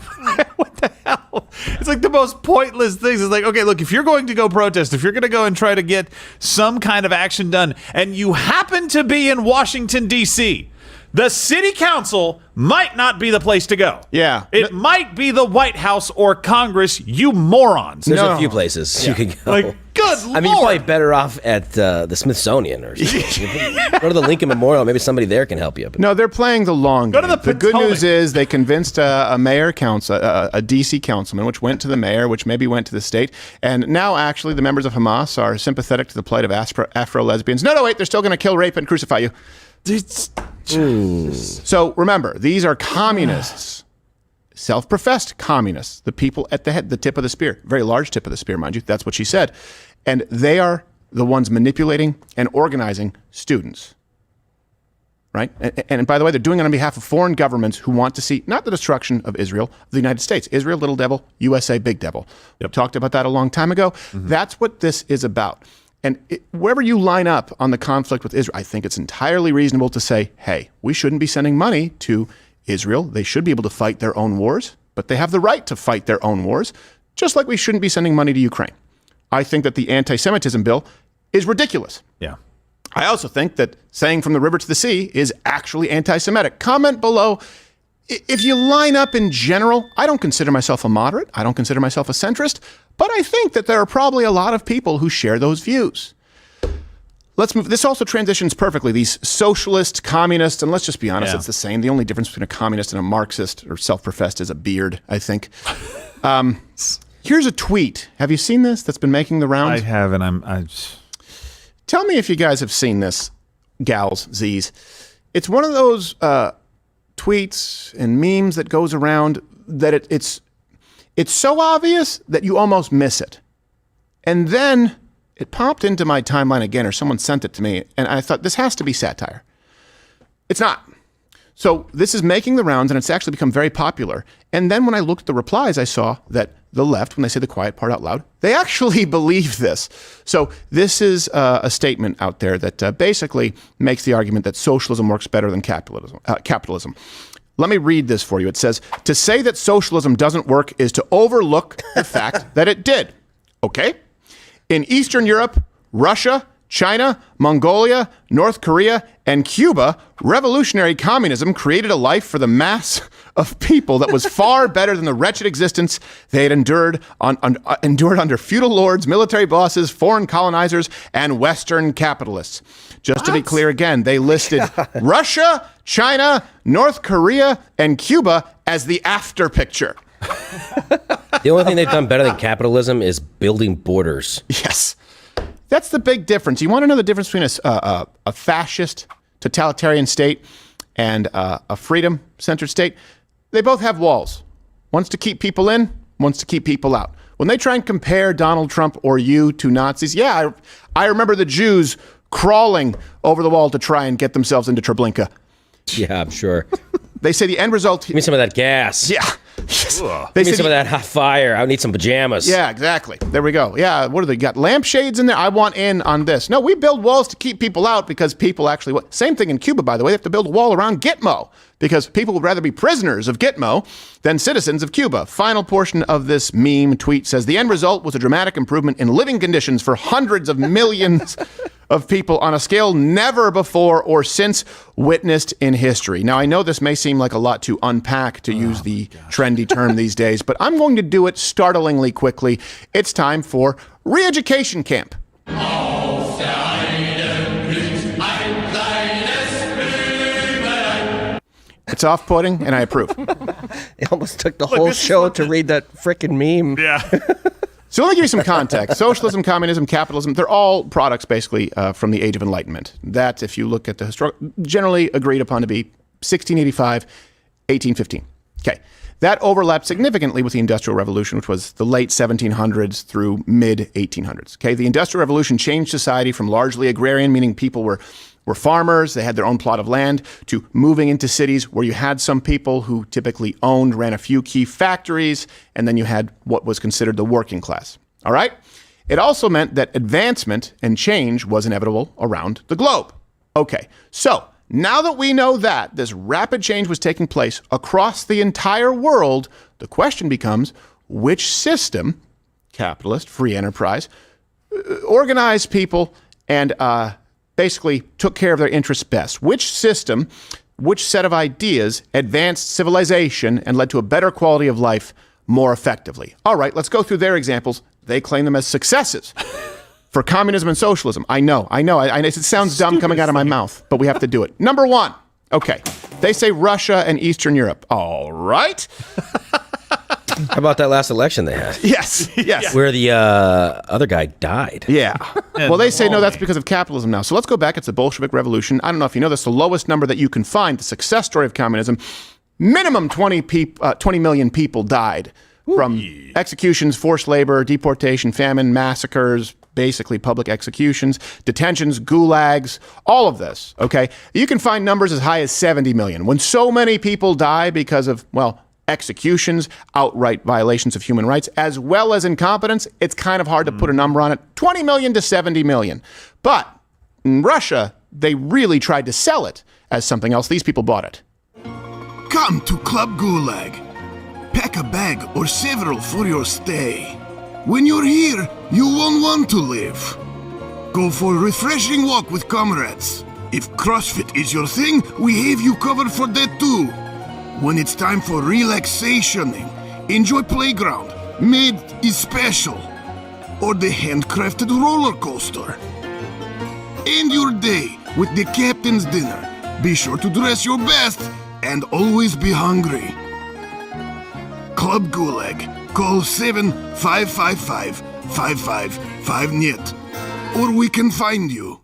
S6: What the hell? It's like the most pointless things. It's like, okay, look, if you're going to go protest, if you're going to go and try to get some kind of action done, and you happen to be in Washington, D.C., the city council might not be the place to go.
S5: Yeah.
S6: It might be the White House or Congress, you morons.
S7: There's a few places you can go.
S6: Like, good
S7: I mean, you're probably better off at the Smithsonian or something. Go to the Lincoln Memorial. Maybe somebody there can help you.
S5: No, they're playing the long game.
S6: Go to the
S5: good news is they convinced a mayor council, a D.C. councilman, which went to the mayor, which maybe went to the state. And now, actually, the members of Hamas are sympathetic to the plight of Afro-lesbians. No, wait, they're still going to kill, rape, and crucify you. So remember, these are communists, self-professed communists, the people at the head, the tip of the spear, very large tip of the spear, mind you. That's what she said. And they are the ones manipulating and organizing students. Right? And by the way, they're doing it on behalf of foreign governments who want to see not the destruction of Israel, the United States. Israel, little devil, USA, big devil. Yep. We talked about that a long time ago. Mm-hmm. That's what this is about. And wherever you line up on the conflict with Israel, I think it's entirely reasonable to say, hey, we shouldn't be sending money to Israel. They should be able to fight their own wars, but they have the right to fight their own wars, just like we shouldn't be sending money to Ukraine. I think that the anti-Semitism bill is ridiculous.
S6: Yeah.
S5: I also think that saying from the river to the sea is actually anti-Semitic. Comment below. If you line up in general, I don't consider myself a moderate. I don't consider myself a centrist, but I think that there are probably a lot of people who share those views. Let's move. This also transitions perfectly. These socialist, communist, and let's just be honest, it's the same. The only difference between a communist and a Marxist or self-professed is a beard, I think. Here's a tweet. Have you seen this that's been making the rounds?
S6: I have, and
S5: Tell me if you guys have seen this, gals, Z's. It's one of those tweets and memes that goes around that it's so obvious that you almost miss it. And then it popped into my timeline again, or someone sent it to me, and I thought, this has to be satire. It's not. So this is making the rounds, and it's actually become very popular. And then when I looked at the replies, I saw that the left, when they say the quiet part out loud, they actually believe this. So this is a statement out there that basically makes the argument that socialism works better than capitalism. Let me read this for you. It says, to say that socialism doesn't work is to overlook the fact that it did. Okay? In Eastern Europe, Russia, China, Mongolia, North Korea, and Cuba, revolutionary communism created a life for the mass of people that was far better than the wretched existence they had endured under feudal lords, military bosses, foreign colonizers, and Western capitalists. Just to be clear again, they listed Russia, China, North Korea, and Cuba as the after picture.
S7: The only thing they've done better than capitalism is building borders.
S5: Yes. That's the big difference. You want to know the difference between a fascist totalitarian state and a freedom-centered state? They both have walls. One's to keep people in, one's to keep people out. When they try and compare Donald Trump or you to Nazis, yeah, I remember the Jews crawling over the wall to try and get themselves into Treblinka.
S7: Yeah, I'm sure.
S5: They say the end result...
S7: Give me some of that gas.
S5: Yeah.
S7: Give me some of that hot fire. I need some pajamas.
S5: Yeah, exactly. There we go. Yeah, what do they got? Lampshades in there? I want in on this. No, we build walls to keep people out because people actually... Same thing in Cuba, by the way. They have to build a wall around Gitmo because people would rather be prisoners of Gitmo than citizens of Cuba. Final portion of this meme tweet says, the end result was a dramatic improvement in living conditions for hundreds of millions of people on a scale never before or since witnessed in history. Now, I know this may seem like a lot to unpack, to use the trendy term these days, but I'm going to do it startlingly quickly. It's time for re-education camp. It's off-putting, and I approve.
S7: It almost took the whole show to read that frickin' meme.
S6: Yeah.
S5: So let me give you some context. Socialism, communism, capitalism, they're all products basically from the Age of Enlightenment. That, if you look at the historical, generally agreed upon to be 1685, 1815. Okay. That overlapped significantly with the Industrial Revolution, which was the late 1700s through mid-1800s. Okay. The Industrial Revolution changed society from largely agrarian, meaning people were farmers, they had their own plot of land, to moving into cities where you had some people who typically ran a few key factories, and then you had what was considered the working class. All right? It also meant that advancement and change was inevitable around the globe. Okay, so now that we know that this rapid change was taking place across the entire world, the question becomes, which system, capitalist, free enterprise, organized people and basically took care of their interests best? Which system, which set of ideas advanced civilization and led to a better quality of life more effectively? All right, let's go through their examples. They claim them as successes for communism and socialism. I know. It sounds dumb coming out of my mouth, but we have to do it. Number one, okay, they say Russia and Eastern Europe. All right.
S7: How about that last election they had?
S5: Yes.
S7: Where the other guy died.
S5: Yeah. Well, they say, no, that's because of capitalism now. So let's go back. It's the Bolshevik Revolution. I don't know if you know this, the lowest number that you can find, the success story of communism, minimum 20 million people died from executions, forced labor, deportation, famine, massacres, basically public executions, detentions, gulags, all of this, okay? You can find numbers as high as 70 million. When so many people die because of, well, executions, outright violations of human rights, as well as incompetence. It's kind of hard to put a number on it. 20 million to 70 million. But in Russia, they really tried to sell it as something else. These people bought it.
S18: Come to Club Gulag. Pack a bag or several for your stay. When you're here, you won't want to live. Go for a refreshing walk with comrades. If CrossFit is your thing, we have you covered for that too. When it's time for relaxationing, enjoy playground. Made is special. Or the handcrafted roller coaster. End your day with the captain's dinner. Be sure to dress your best and always be hungry. Club Gulag. Call 7-555-555-NET. Or we can find you.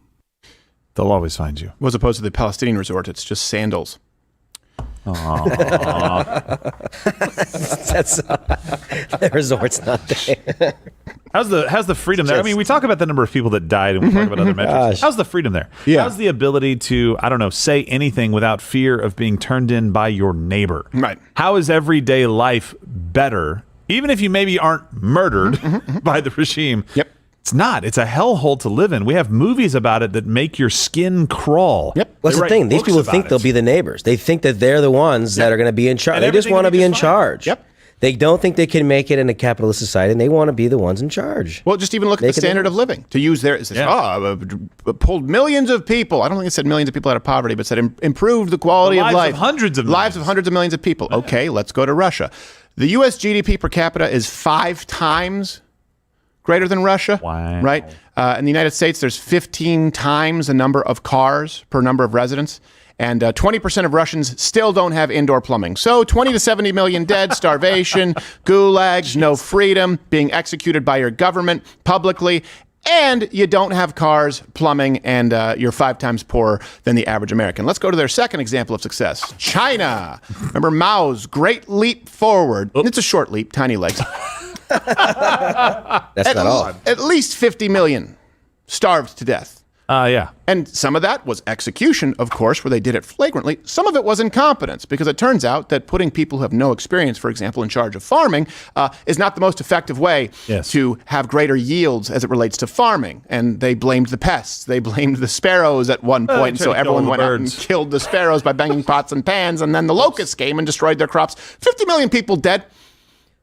S6: They'll always find you.
S5: As opposed to the Palestinian resort, it's just sandals.
S7: That's the resort's not there.
S6: How's the freedom there? I mean, we talk about the number of people that died, and we talk about other metrics. How's the freedom there?
S5: Yeah.
S6: How's the ability to, I don't know, say anything without fear of being turned in by your neighbor?
S5: Right.
S6: How is everyday life better, even if you maybe aren't murdered by the regime?
S5: Yep.
S6: It's not. It's a hellhole to live in. We have movies about it that make your skin crawl.
S5: Yep.
S7: What's the thing? These people think they'll be the neighbors. They think that they're the ones that are going to be in charge. They just want to be in charge.
S5: Yep.
S7: They don't think they can make it in a capitalist society, and they want to be the ones in charge.
S5: Well, just even look at the standard of living. To use their, pulled millions of people. I don't think it said millions of people out of poverty, but said improved the quality of life.
S6: Lives of hundreds of
S5: millions of people. Okay, let's go to Russia. The U.S. GDP per capita is 5 times greater than Russia.
S6: Wow.
S5: Right? In the United States, there's 15 times the number of cars per number of residents. And 20% of Russians still don't have indoor plumbing. So 20 to 70 million dead, starvation, gulags, no freedom, being executed by your government publicly, and you don't have cars, plumbing, and you're 5 times poorer than the average American. Let's go to their second example of success. China. Remember Mao's great leap forward. It's a short leap, tiny legs.
S7: That's not all.
S5: At least 50 million starved to death.
S6: Yeah.
S5: And some of that was execution, of course, where they did it flagrantly. Some of it was incompetence, because it turns out that putting people who have no experience, for example, in charge of farming, is not the most effective way to have greater yields as it relates to farming. And they blamed the pests. They blamed the sparrows at one point. So everyone went out and killed the sparrows by banging pots and pans. And then the locusts came and destroyed their crops. 50 million people dead.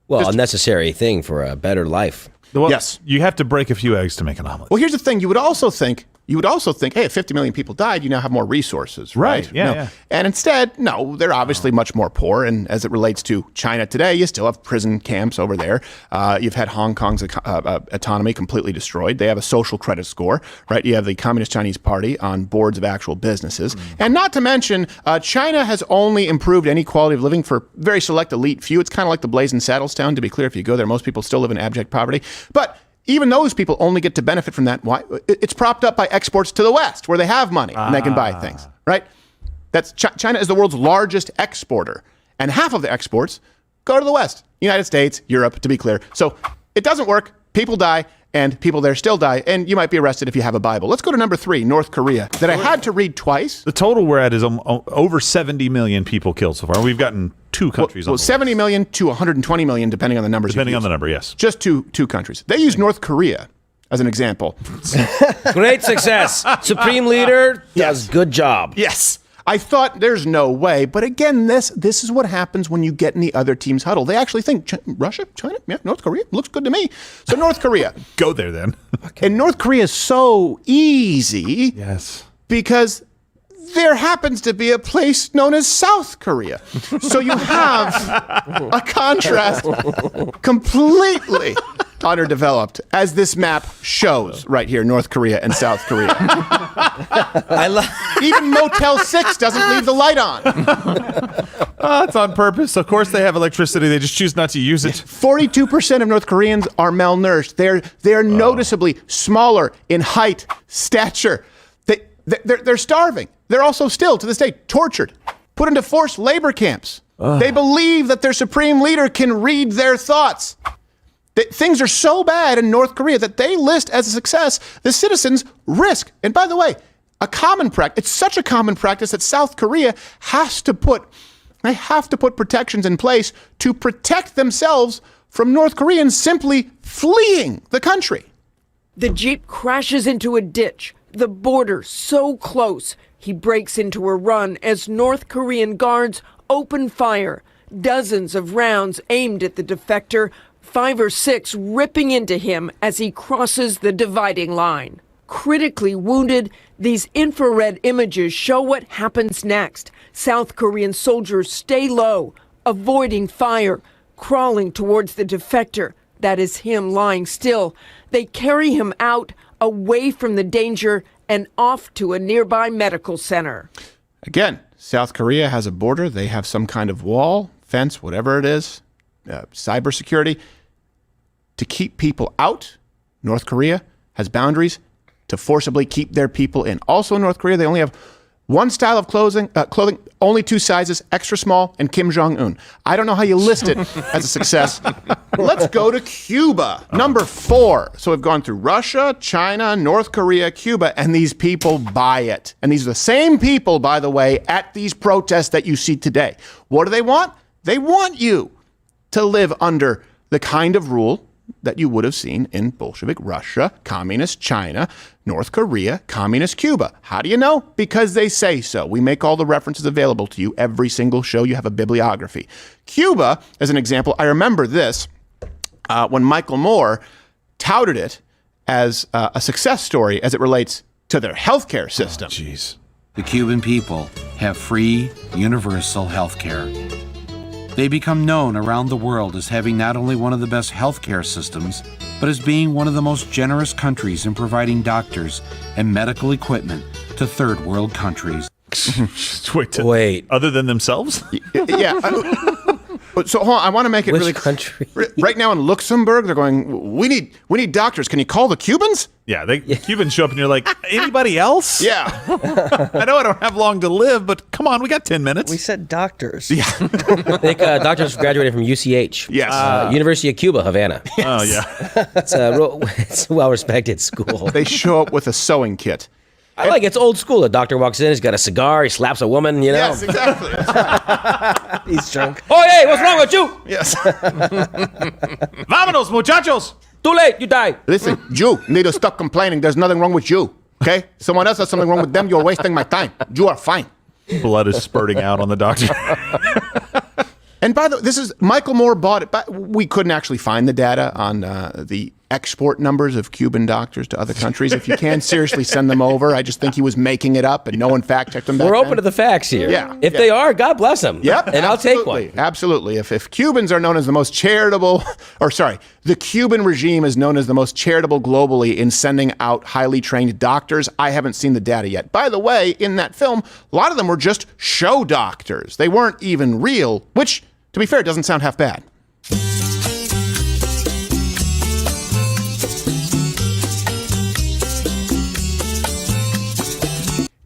S7: Well, a necessary thing for a better life.
S6: Well,
S5: yes.
S6: You have to break a few eggs to make an omelet.
S5: Well, here's the thing. You would also think, hey, if 50 million people died, you now have more resources, right?
S6: Yeah.
S5: And instead, no, they're obviously much more poor. And as it relates to China today, you still have prison camps over there. You've had Hong Kong's autonomy completely destroyed. They have a social credit score, right? You have the Communist Chinese Party on boards of actual businesses. And not to mention, China has only improved any quality of living for very select elite few. It's kind of like the Blazing Saddles town. To be clear, if you go there, most people still live in abject poverty. But even those people only get to benefit from that. Why? It's propped up by exports to the West, where they have money and they can buy things, right? China is the world's largest exporter, and half of the exports go to the West, United States, Europe, to be clear. So it doesn't work. People die, and people there still die, and you might be arrested if you have a Bible. Let's go to number 3, North Korea, that I had to read twice.
S6: The total we're at is over 70 million people killed so far. We've gotten 2 countries on the
S5: 70 million to 120 million, depending on the numbers.
S6: Depending on the number, yes.
S5: Just two countries. They use North Korea as an example.
S7: Great success. Supreme leader does good job.
S5: Yes. I thought there's no way, but again, this is what happens when you get in the other team's huddle. They actually think Russia, China, North Korea, looks good to me. So North Korea.
S6: Go there then.
S5: And North Korea is so easy.
S6: Yes.
S5: Because there happens to be a place known as South Korea. So you have a contrast completely underdeveloped, as this map shows right here, North Korea and South Korea. Even Motel 6 doesn't leave the light on.
S6: It's on purpose. Of course they have electricity. They just choose not to use it.
S5: 42% of North Koreans are malnourished. They're noticeably smaller in height, stature. They're starving. They're also still, to this day, tortured, put into forced labor camps. They believe that their supreme leader can read their thoughts. Things are so bad in North Korea that they list as a success the citizens risk. And by the way, it's such a common practice that South Korea has to put They have to put protections in place to protect themselves from North Koreans simply fleeing the country.
S19: The Jeep crashes into a ditch, the border so close. He breaks into a run as North Korean guards open fire. Dozens of rounds aimed at the defector, 5 or 6 ripping into him as he crosses the dividing line. Critically wounded, these infrared images show what happens next. South Korean soldiers stay low, avoiding fire, crawling towards the defector. That is him lying still. They carry him out, away from the danger, and off to a nearby medical center.
S5: Again, South Korea has a border. They have some kind of wall, fence, whatever it is, cybersecurity. To keep people out, North Korea has boundaries to forcibly keep their people in. Also in North Korea, they only have one style of clothing, only 2 sizes, extra small, and Kim Jong-un. I don't know how you list it as a success. Let's go to Cuba, number 4. So we've gone through Russia, China, North Korea, Cuba, and these people buy it. And these are the same people, by the way, at these protests that you see today. What do they want? They want you to live under the kind of rule that you would have seen in Bolshevik Russia, Communist China, North Korea, Communist Cuba. How do you know? Because they say so. We make all the references available to you. Every single show, you have a bibliography. Cuba, as an example, I remember this when Michael Moore touted it as a success story as it relates to their healthcare system.
S20: Jeez. The Cuban people have free, universal healthcare. They become known around the world as having not only one of the best healthcare systems, but as being one of the most generous countries in providing doctors and medical equipment to third world countries.
S6: Wait. Other than themselves?
S5: Yeah. So hold on, I want to make it
S7: Which
S5: really
S7: country?
S5: Right now in Luxembourg, they're going, we need doctors. Can you call the Cubans?
S6: Yeah, Cubans show up and you're like, anybody else?
S5: Yeah.
S6: I know I don't have long to live, but come on, we got 10 mintes.
S7: We said doctors.
S5: Yeah.
S7: I think doctors graduated from UCH.
S5: Yes.
S7: University of Cuba, Havana.
S5: Yes.
S6: Oh, yeah.
S7: It's a well-respected school.
S5: They show up with a sewing kit.
S7: I like it's old school. A doctor walks in, he's got a cigar, he slaps a woman, you know.
S5: Yes, exactly. That's right.
S7: He's drunk. Oh, hey, what's wrong with you?
S5: Yes.
S6: Vámonos, muchachos.
S7: Too late, you die.
S5: Listen, you need to stop complaining. There's nothing wrong with you, okay? Someone else has something wrong with them. You're wasting my time. You are fine.
S6: Blood is spurting out on the doctor.
S5: And by the way, this is Michael Moore bought it, but we couldn't actually find the data on the export numbers of Cuban doctors to other countries. If you can, seriously send them over. I just think he was making it up and no one fact checked them back
S7: We're
S5: then.
S7: open to the facts here.
S5: Yeah.
S7: If they are, God bless them.
S5: Yep.
S7: And I'll take one.
S5: Absolutely. If Cubans are known as the most charitable, the Cuban regime is known as the most charitable globally in sending out highly trained doctors. I haven't seen the data yet. By the way, in that film, a lot of them were just show doctors. They weren't even real, which, to be fair, doesn't sound half bad.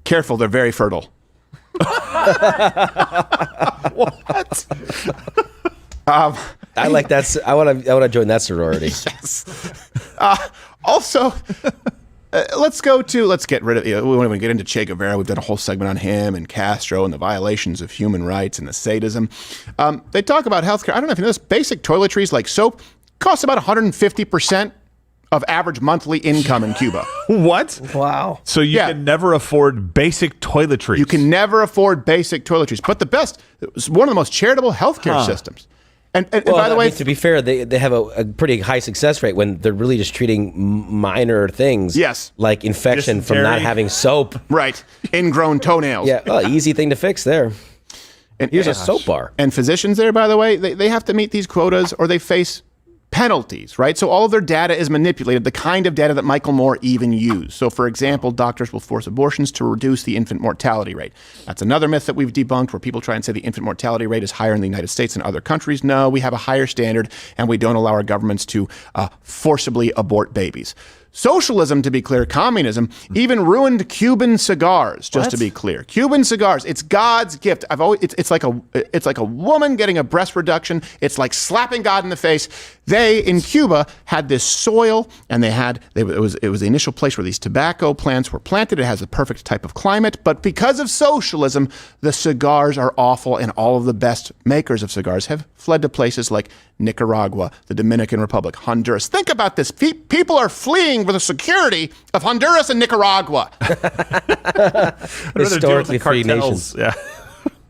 S5: Careful, they're very fertile.
S6: What?
S7: I like that. I want to join that sorority.
S5: Yes. Also, let's get rid of. We won't even get into Che Guevara. We've done a whole segment on him and Castro and the violations of human rights and the sadism. They talk about healthcare. I don't know if you know this. Basic toiletries like soap cost about 150% of average monthly income in Cuba.
S6: What?
S7: Wow.
S6: So you can never afford basic toiletries.
S5: You can never afford basic toiletries. But the best, it's one of the most charitable healthcare systems. And by the way,
S7: to be fair, they have a pretty high success rate when they're really just treating minor things.
S5: Yes.
S7: Like infection from not having soap.
S5: Right. Ingrown toenails.
S7: Yeah. Oh, easy thing to fix there.
S5: And
S7: here's a soap bar.
S5: And physicians there, by the way, they have to meet these quotas or they face penalties, right? So all of their data is manipulated, the kind of data that Michael Moore even used. So for example, doctors will force abortions to reduce the infant mortality rate. That's another myth that we've debunked where people try and say the infant mortality rate is higher in the United States than other countries. No, we have a higher standard and we don't allow our governments to forcibly abort babies. Socialism, to be clear, communism, even ruined Cuban cigars, just to be clear. Cuban cigars, it's God's gift. It's like a woman getting a breast reduction. It's like slapping God in the face. They, in Cuba, had this soil, and it was the initial place where these tobacco plants were planted. It has the perfect type of climate, but because of socialism, the cigars are awful, and all of the best makers of cigars have fled to places like Nicaragua, the Dominican Republic, Honduras. Think about this. People are fleeing for the security of Honduras and Nicaragua.
S7: Historically free nations.
S6: Yeah.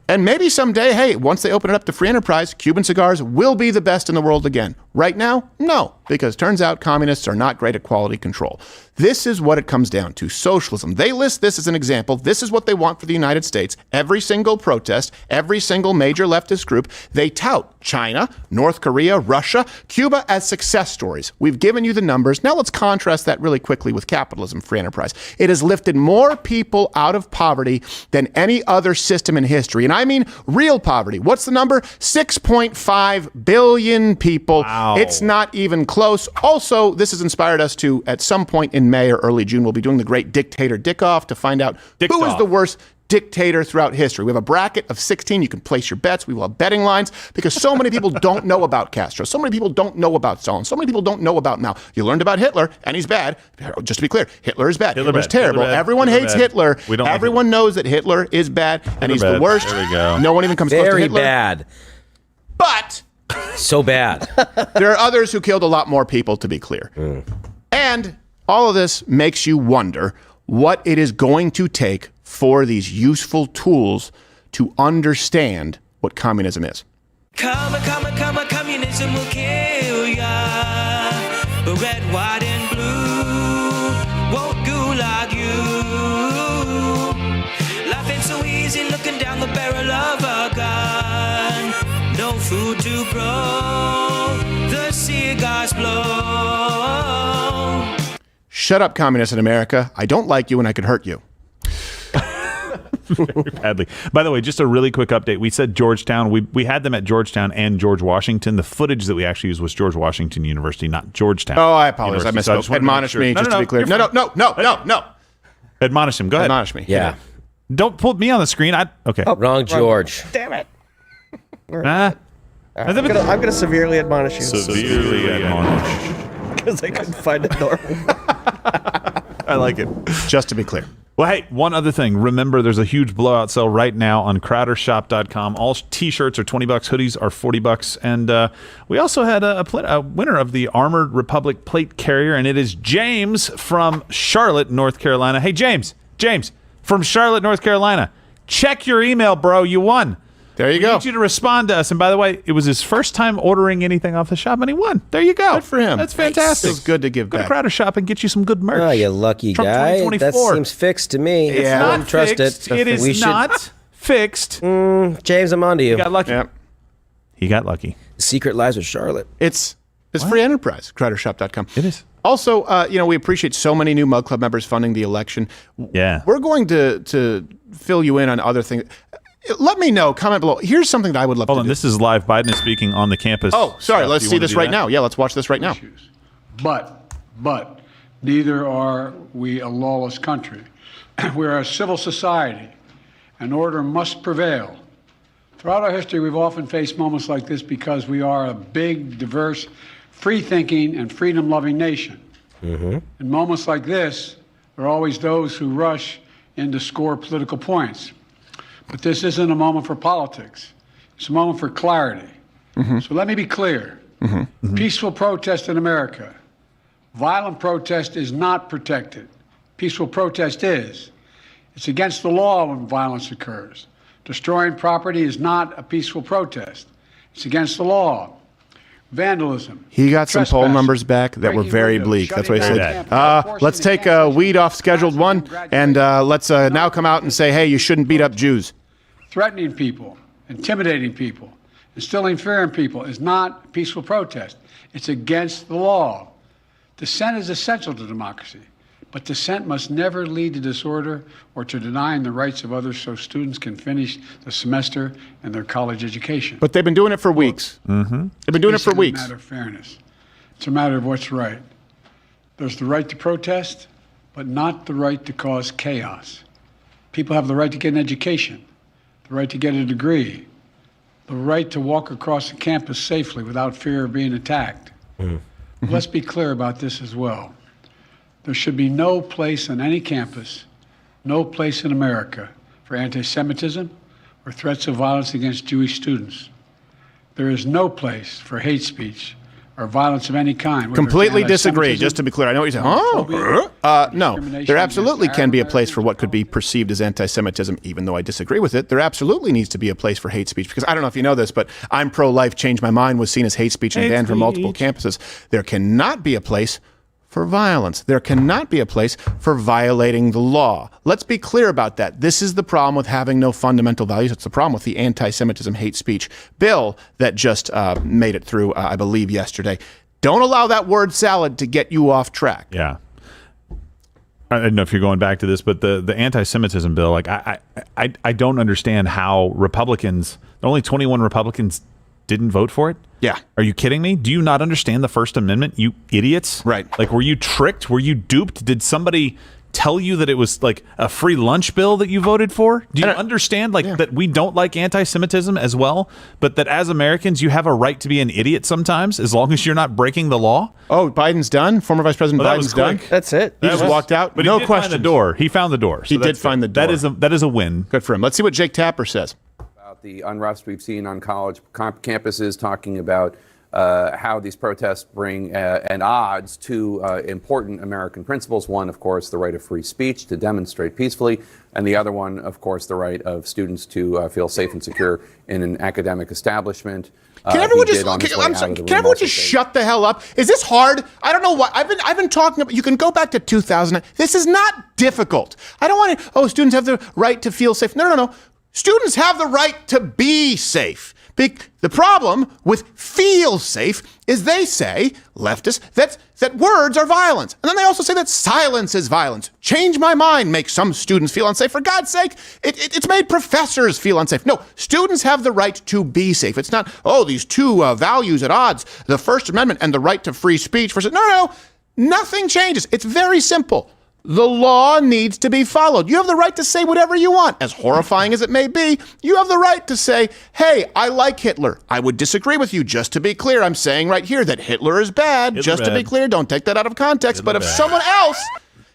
S5: And maybe someday, hey, once they open it up to free enterprise, Cuban cigars will be the best in the world again. Right now, no, because turns out communists are not great at quality control. This is what it comes down to, socialism. They list this as an example. This is what they want for the United States. Every single protest, every single major leftist group, they tout China, North Korea, Russia, Cuba as success stories. We've given you the numbers. Now let's contrast that really quickly with capitalism, free enterprise. It has lifted more people out of poverty than any other system in history. And I mean real poverty. What's the number? 6.5 billion people.
S6: Wow.
S5: It's not even close. Also, this has inspired us to, at some point in May or early June, we'll be doing the great dictator dick-off to find out who is the worst dictator throughout history. We have a bracket of 16. You can place your bets. We will have betting lines because so many people don't know about Castro. So many people don't know about Stalin. So many people don't know about Mao. You learned about Hitler, and he's bad. Just to be clear, Hitler is bad. Hitler is terrible. Everyone hates Hitler. Everyone knows that Hitler is bad, and he's the worst.
S6: There we go.
S5: No one even comes close to Hitler.
S7: Very bad.
S5: But
S7: so bad.
S5: There are others who killed a lot more people, to be clear. And all of this makes you wonder what it is going to take for these useful tools to understand what communism is.
S21: Communism will kill ya. Red, white, and blue won't gulag you. Life ain't so easy looking down the barrel of a gun. No food to grow, the cigars blow.
S5: Shut up, communists in America. I don't like you and I could hurt you.
S6: Very badly. By the way, just a really quick update. We said Georgetown. We had them at Georgetown and George Washington. The footage that we actually used was George Washington University, not Georgetown.
S5: Oh, I apologize.
S6: University.
S5: I misspoke. Admonish me, just to be clear. No.
S6: Admonish him. Go ahead.
S5: Admonish me.
S7: Yeah.
S6: Don't put me on the screen. Okay.
S7: Oh, wrong George.
S22: Damn it.
S6: I'm
S22: gonna severely admonish you.
S6: Severely admonish.
S22: Because I couldn't find it normal.
S6: I like it.
S5: Just to be clear.
S6: Well, hey, one other thing. Remember, there's a huge blowout sale right now on crowdershop.com. All T-shirts are $20, hoodies are $40, and we also had a winner of the Armored Republic plate carrier, and it is James from Charlotte, North Carolina. Hey, James from Charlotte, North Carolina. Check your email, bro. You won.
S5: There you go.
S6: We need you to respond to us. And by the way, it was his first time ordering anything off the shop, and he won. There you go.
S5: Good for him.
S6: That's fantastic.
S5: Feels good to give
S6: Go
S5: back.
S6: to Crowder Shop and get you some good merch.
S7: Oh, you lucky
S6: Trump
S7: guy.
S6: 2024.
S7: That seems fixed to me.
S6: It's not
S7: I wouldn't trust
S6: fixed.
S7: it.
S6: It is not fixed.
S7: James, I'm on to you.
S6: He got lucky. Yep. He got lucky.
S7: The secret lies with Charlotte.
S5: It's free enterprise, crowdershop.com.
S6: It is.
S5: Also, we appreciate so many new MugClub members funding the election.
S6: Yeah.
S5: We're going to fill you in on other things. Let me know. Comment below. Here's something that I would love to do.
S6: This is live. Biden is speaking on the campus.
S5: Oh, sorry. Let's see this right now. Yeah, let's watch this right now.
S23: But neither are we a lawless country. We are a civil society, and order must prevail. Throughout our history, we've often faced moments like this because we are a big, diverse, free-thinking, and freedom-loving nation. In moments like this, there are always those who rush in to score political points. But this isn't a moment for politics. It's a moment for clarity. So let me be clear. Peaceful protest in America. Violent protest is not protected. Peaceful protest is. It's against the law when violence occurs. Destroying property is not a peaceful protest. It's against the law. Vandalism.
S5: He got some poll numbers back that were very bleak. That's what he said. Let's take a weed off scheduled one, and let's now come out and say, hey, you shouldn't beat up Jews.
S23: Threatening people, intimidating people, instilling fear in people is not a peaceful protest. It's against the law. Dissent is essential to democracy, but dissent must never lead to disorder or to denying the rights of others so students can finish the semester and their college education.
S5: But they've been doing it for weeks. They've been doing it for weeks.
S23: It's a matter of fairness. It's a matter of what's right. There's the right to protest, but not the right to cause chaos. People have the right to get an education, the right to get a degree, the right to walk across the campus safely without fear of being attacked. Let's be clear about this as well. There should be no place on any campus, no place in America for anti-Semitism or threats of violence against Jewish students. There is no place for hate speech or violence of any kind.
S5: Completely disagree, just to be clear. I know what you're saying. No, there absolutely can be a place for what could be perceived as anti-Semitism, even though I disagree with it. There absolutely needs to be a place for hate speech, because I don't know if you know this, but I'm pro-life, change my mind was seen as hate speech and banned from multiple campuses. There cannot be a place for violence. There cannot be a place for violating the law. Let's be clear about that. This is the problem with having no fundamental values. It's the problem with the anti-Semitism hate speech bill that just made it through, I believe, yesterday. Don't allow that word salad to get you off track.
S6: Yeah. I don't know if you're going back to this, but the anti-Semitism bill, like I don't understand how Republicans, only 21 Republicans didn't vote for it.
S5: Yeah.
S6: Are you kidding me? Do you not understand the First Amendment, you idiots?
S5: Right.
S6: Like, were you tricked? Were you duped? Did somebody tell you that it was like a free lunch bill that you voted for? Do you understand that we don't like anti-Semitism as well, but that as Americans you have a right to be an idiot sometimes as long as you're not breaking the law?
S5: Oh, Biden's done? Former Vice President Biden's done?
S22: That's it.
S5: He just walked out?
S6: But
S5: no
S6: he did
S5: questions.
S6: find the door. He found the door. So
S5: he did find the door.
S6: That is a win.
S5: Good for him. Let's see what Jake Tapper says.
S1: The unrest we've seen on college campuses, talking about how these protests bring an odds to important American principles. One, of course, the right of free speech to demonstrate peacefully, and the other one, of course, the right of students to feel safe and secure in an academic establishment.
S5: Can everyone just shut the hell up? Is this hard? I don't know what I've been talking about. You can go back to 2000. This is not difficult. I don't want to. Oh, students have the right to feel safe. No. Students have the right to be safe. The problem with feel safe is they say, leftists, that words are violence. And then they also say that silence is violence. Change my mind makes some students feel unsafe. For God's sake, it's made professors feel unsafe. No, students have the right to be safe. It's not, these two values at odds, the First Amendment and the right to free speech versus, no, nothing changes. It's very simple. The law needs to be followed. You have the right to say whatever you want. As horrifying as it may be, you have the right to say, hey, I like Hitler. I would disagree with you. Just to be clear, I'm saying right here that Hitler is bad. To be clear, don't take that out of context. But if someone else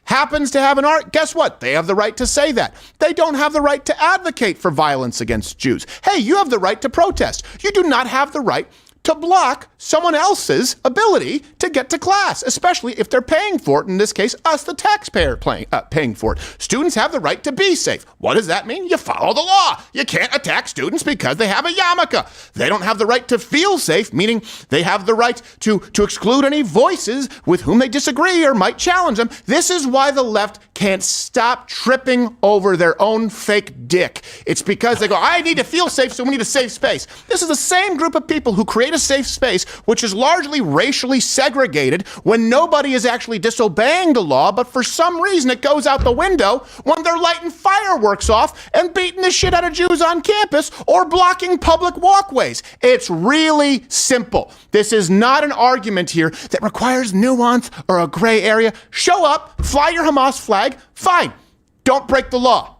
S5: happens to have an art, guess what? They have the right to say that. They don't have the right to advocate for violence against Jews. Hey, you have the right to protest. You do not have the right to block someone else's ability to get to class, especially if they're paying for it. In this case, us, the taxpayer, paying for it. Students have the right to be safe. What does that mean? You follow the law. You can't attack students because they have a yarmulke. They don't have the right to feel safe, meaning they have the right to exclude any voices with whom they disagree or might challenge them. This is why the left can't stop tripping over their own fake dick. It's because they go, I need to feel safe, so we need a safe space. This is the same group of people who create a safe space, which is largely racially segregated when nobody is actually disobeying the law, but for some reason it goes out the window when they're lighting fireworks off and beating the shit out of Jews on campus or blocking public walkways. It's really simple. This is not an argument here that requires nuance or a gray area. Show up, fly your Hamas flag, fine. Don't break the law.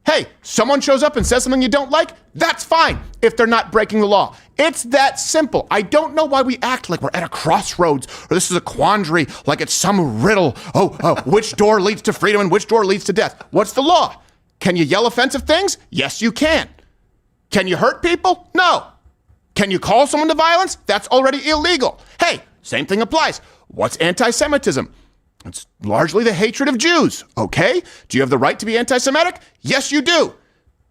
S5: Hey, someone shows up and says something you don't like, that's fine if they're not breaking the law. It's that simple. I don't know why we act like we're at a crossroads or this is a quandary, like it's some riddle. Which door leads to freedom and which door leads to death? What's the law? Can you yell offensive things? Yes, you can. Can you hurt people? No. Can you call someone to violence? That's already illegal. Hey, same thing applies. What's anti-Semitism? It's largely the hatred of Jews, okay? Do you have the right to be anti-Semitic? Yes, you do.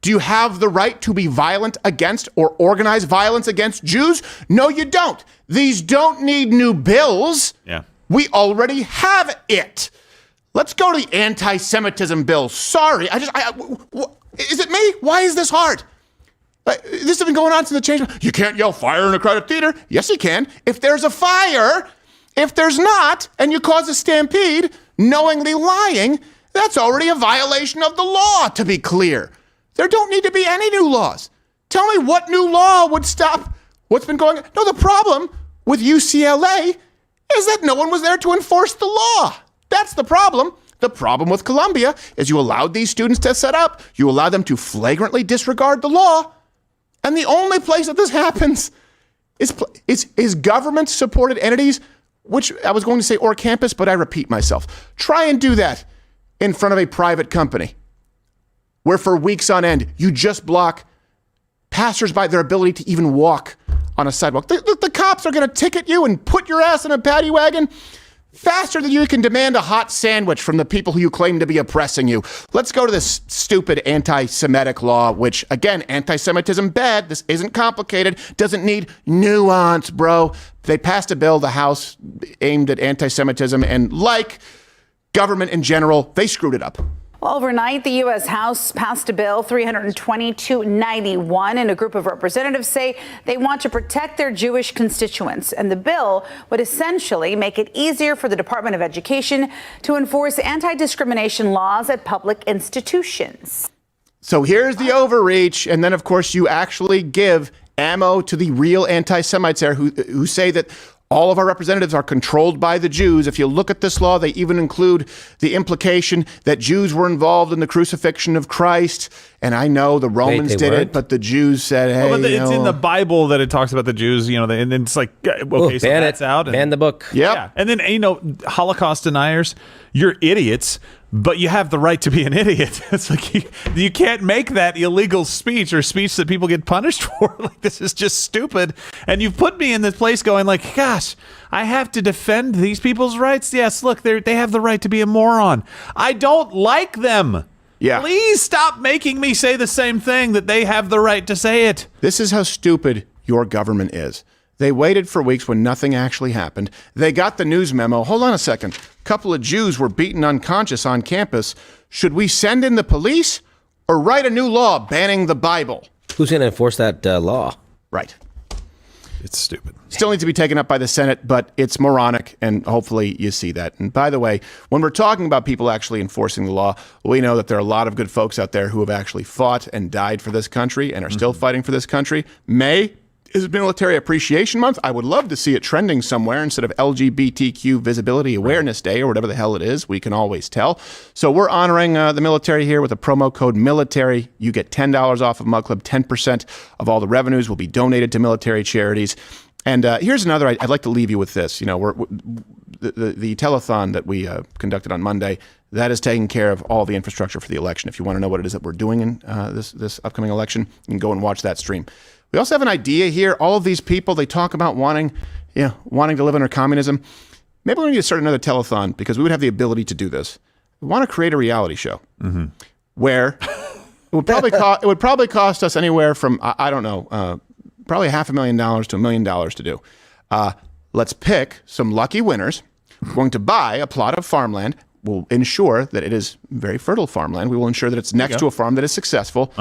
S5: Do you have the right to be violent against or organize violence against Jews? No, you don't. These don't need new bills.
S6: Yeah.
S5: We already have it. Let's go to the anti-Semitism bill. Sorry, is it me? Why is this hard? This has been going on since the change. You can't yell fire in a crowded theater. Yes, you can. If there's a fire. If there's not, and you cause a stampede, knowingly lying, that's already a violation of the law, to be clear. There don't need to be any new laws. Tell me what new law would stop what's been going on. No, the problem with UCLA is that no one was there to enforce the law. That's the problem. The problem with Colombia is you allowed these students to set up. You allow them to flagrantly disregard the law. And the only place that this happens is government-supported entities, which I was going to say or campus, but I repeat myself. Try and do that in front of a private company where for weeks on end, you just block passersby their ability to even walk on a sidewalk. The cops are going to ticket you and put your ass in a paddy wagon faster than you can demand a hot sandwich from the people who you claim to be oppressing you. Let's go to this stupid anti-Semitic law, which, again, anti-Semitism bad. This isn't complicated. Doesn't need nuance, bro. They passed a bill, the House, aimed at anti-Semitism, and like government in general, they screwed it up.
S2: Well, overnight, the U.S. House passed a bill 322-91, and a group of representatives say they want to protect their Jewish constituents. And the bill would essentially make it easier for the Department of Education to enforce anti-discrimination laws at public institutions.
S5: So here's the overreach. And then, of course, you actually give ammo to the real anti-Semites there who say that all of our representatives are controlled by the Jews. If you look at this law, they even include the implication that Jews were involved in the crucifixion of Christ. And I know the Romans did it, but the Jews said, hey,
S6: but it's in the Bible that it talks about the Jews, and it's like, okay, so that's out.
S7: Ban the book.
S5: Yep.
S6: Yeah. And then, Holocaust deniers, you're idiots, but you have the right to be an idiot. It's like you can't make that illegal speech or speech that people get punished for. Like, this is just stupid. And you've put me in this place going like, gosh, I have to defend these people's rights. Yes, look, they have the right to be a moron. I don't like them.
S5: Yeah.
S6: Please stop making me say the same thing that they have the right to say it.
S5: This is how stupid your government is. They waited for weeks when nothing actually happened. They got the news memo. Hold on a second. A couple of Jews were beaten unconscious on campus. Should we send in the police or write a new law banning the Bible?
S7: Who's going to enforce that law?
S5: Right.
S6: It's stupid.
S5: Still needs to be taken up by the Senate, but it's moronic, and hopefully you see that. And by the way, when we're talking about people actually enforcing the law, we know that there are a lot of good folks out there who have actually fought and died for this country and are still fighting for this country. May is Military Appreciation Month. I would love to see it trending somewhere instead of LGBTQ Visibility Awareness Day or whatever the hell it is. We can always tell. So we're honoring the military here with a promo code MILITARY. You get $10 off of MugClub. 10% of all the revenues will be donated to military charities. And here's another. I'd like to leave you with this. The telethon that we conducted on Monday, that is taking care of all the infrastructure for the election. If you want to know what it is that we're doing in this upcoming election, you can go and watch that stream. We also have an idea here. All of these people, they talk about wanting to live under communism. Maybe we need to start another telethon because we would have the ability to do this. We want to create a reality show where it would probably cost us anywhere from probably $500,000 to $1 million to do. Let's pick some lucky winners. We're going to buy a plot of farmland. We'll ensure that it is very fertile farmland. We will ensure that it's next to a farm that is successful.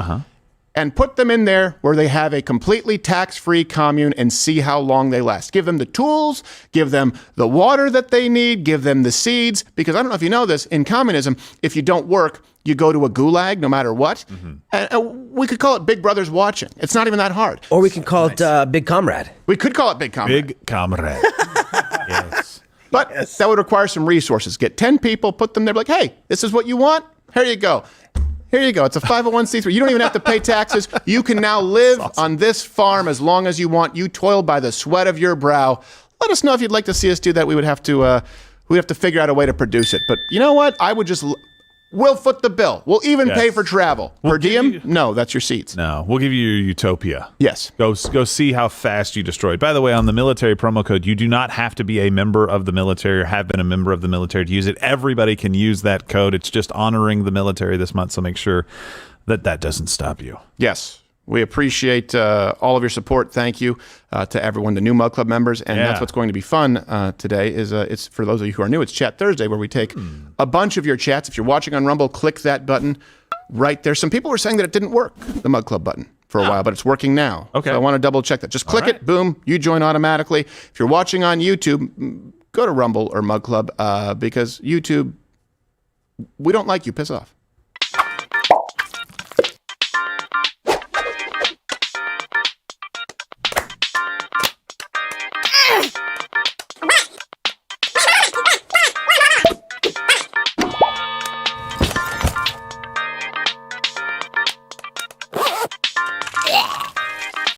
S5: And put them in there where they have a completely tax-free commune and see how long they last. Give them the tools, give them the water that they need, give them the seeds. Because I don't know if you know this, in communism, if you don't work, you go to a gulag no matter what. And we could call it Big Brother's watching. It's not even that hard.
S7: Or we can call it Big Comrade.
S5: We could call it Big Comrade.
S6: Big Comrade. Yes.
S5: But that would require some resources. Get 10 people, put them there, like, hey, this is what you want? Here you go. Here you go. It's a 501c3. You don't even have to pay taxes. You can now live on this farm as long as you want. You toil by the sweat of your brow. Let us know if you'd like to see us do that. We would have to figure out a way to produce it. But you know what? We'll foot the bill. We'll even pay for travel. Per diem? No, that's your seats.
S6: No, we'll give you your utopia.
S5: Yes.
S6: Go see how fast you destroy it. By the way, on the military promo code, you do not have to be a member of the military or have been a member of the military to use it. Everybody can use that code. It's just honoring the military this month, so make sure that doesn't stop you.
S5: Yes. We appreciate all of your support. Thank you to everyone, the new MugClub members. And that's what's going to be fun today is it's for those of you who are new, it's Chat Thursday where we take a bunch of your chats. If you're watching on Rumble, click that button right there. Some people were saying that it didn't work, the MugClub button, for a while, but it's working now.
S6: Okay.
S5: So I want to double check that. Just click it, boom, you join automatically. If you're watching on YouTube, go to Rumble or MugClub because YouTube, we don't like you. Piss off.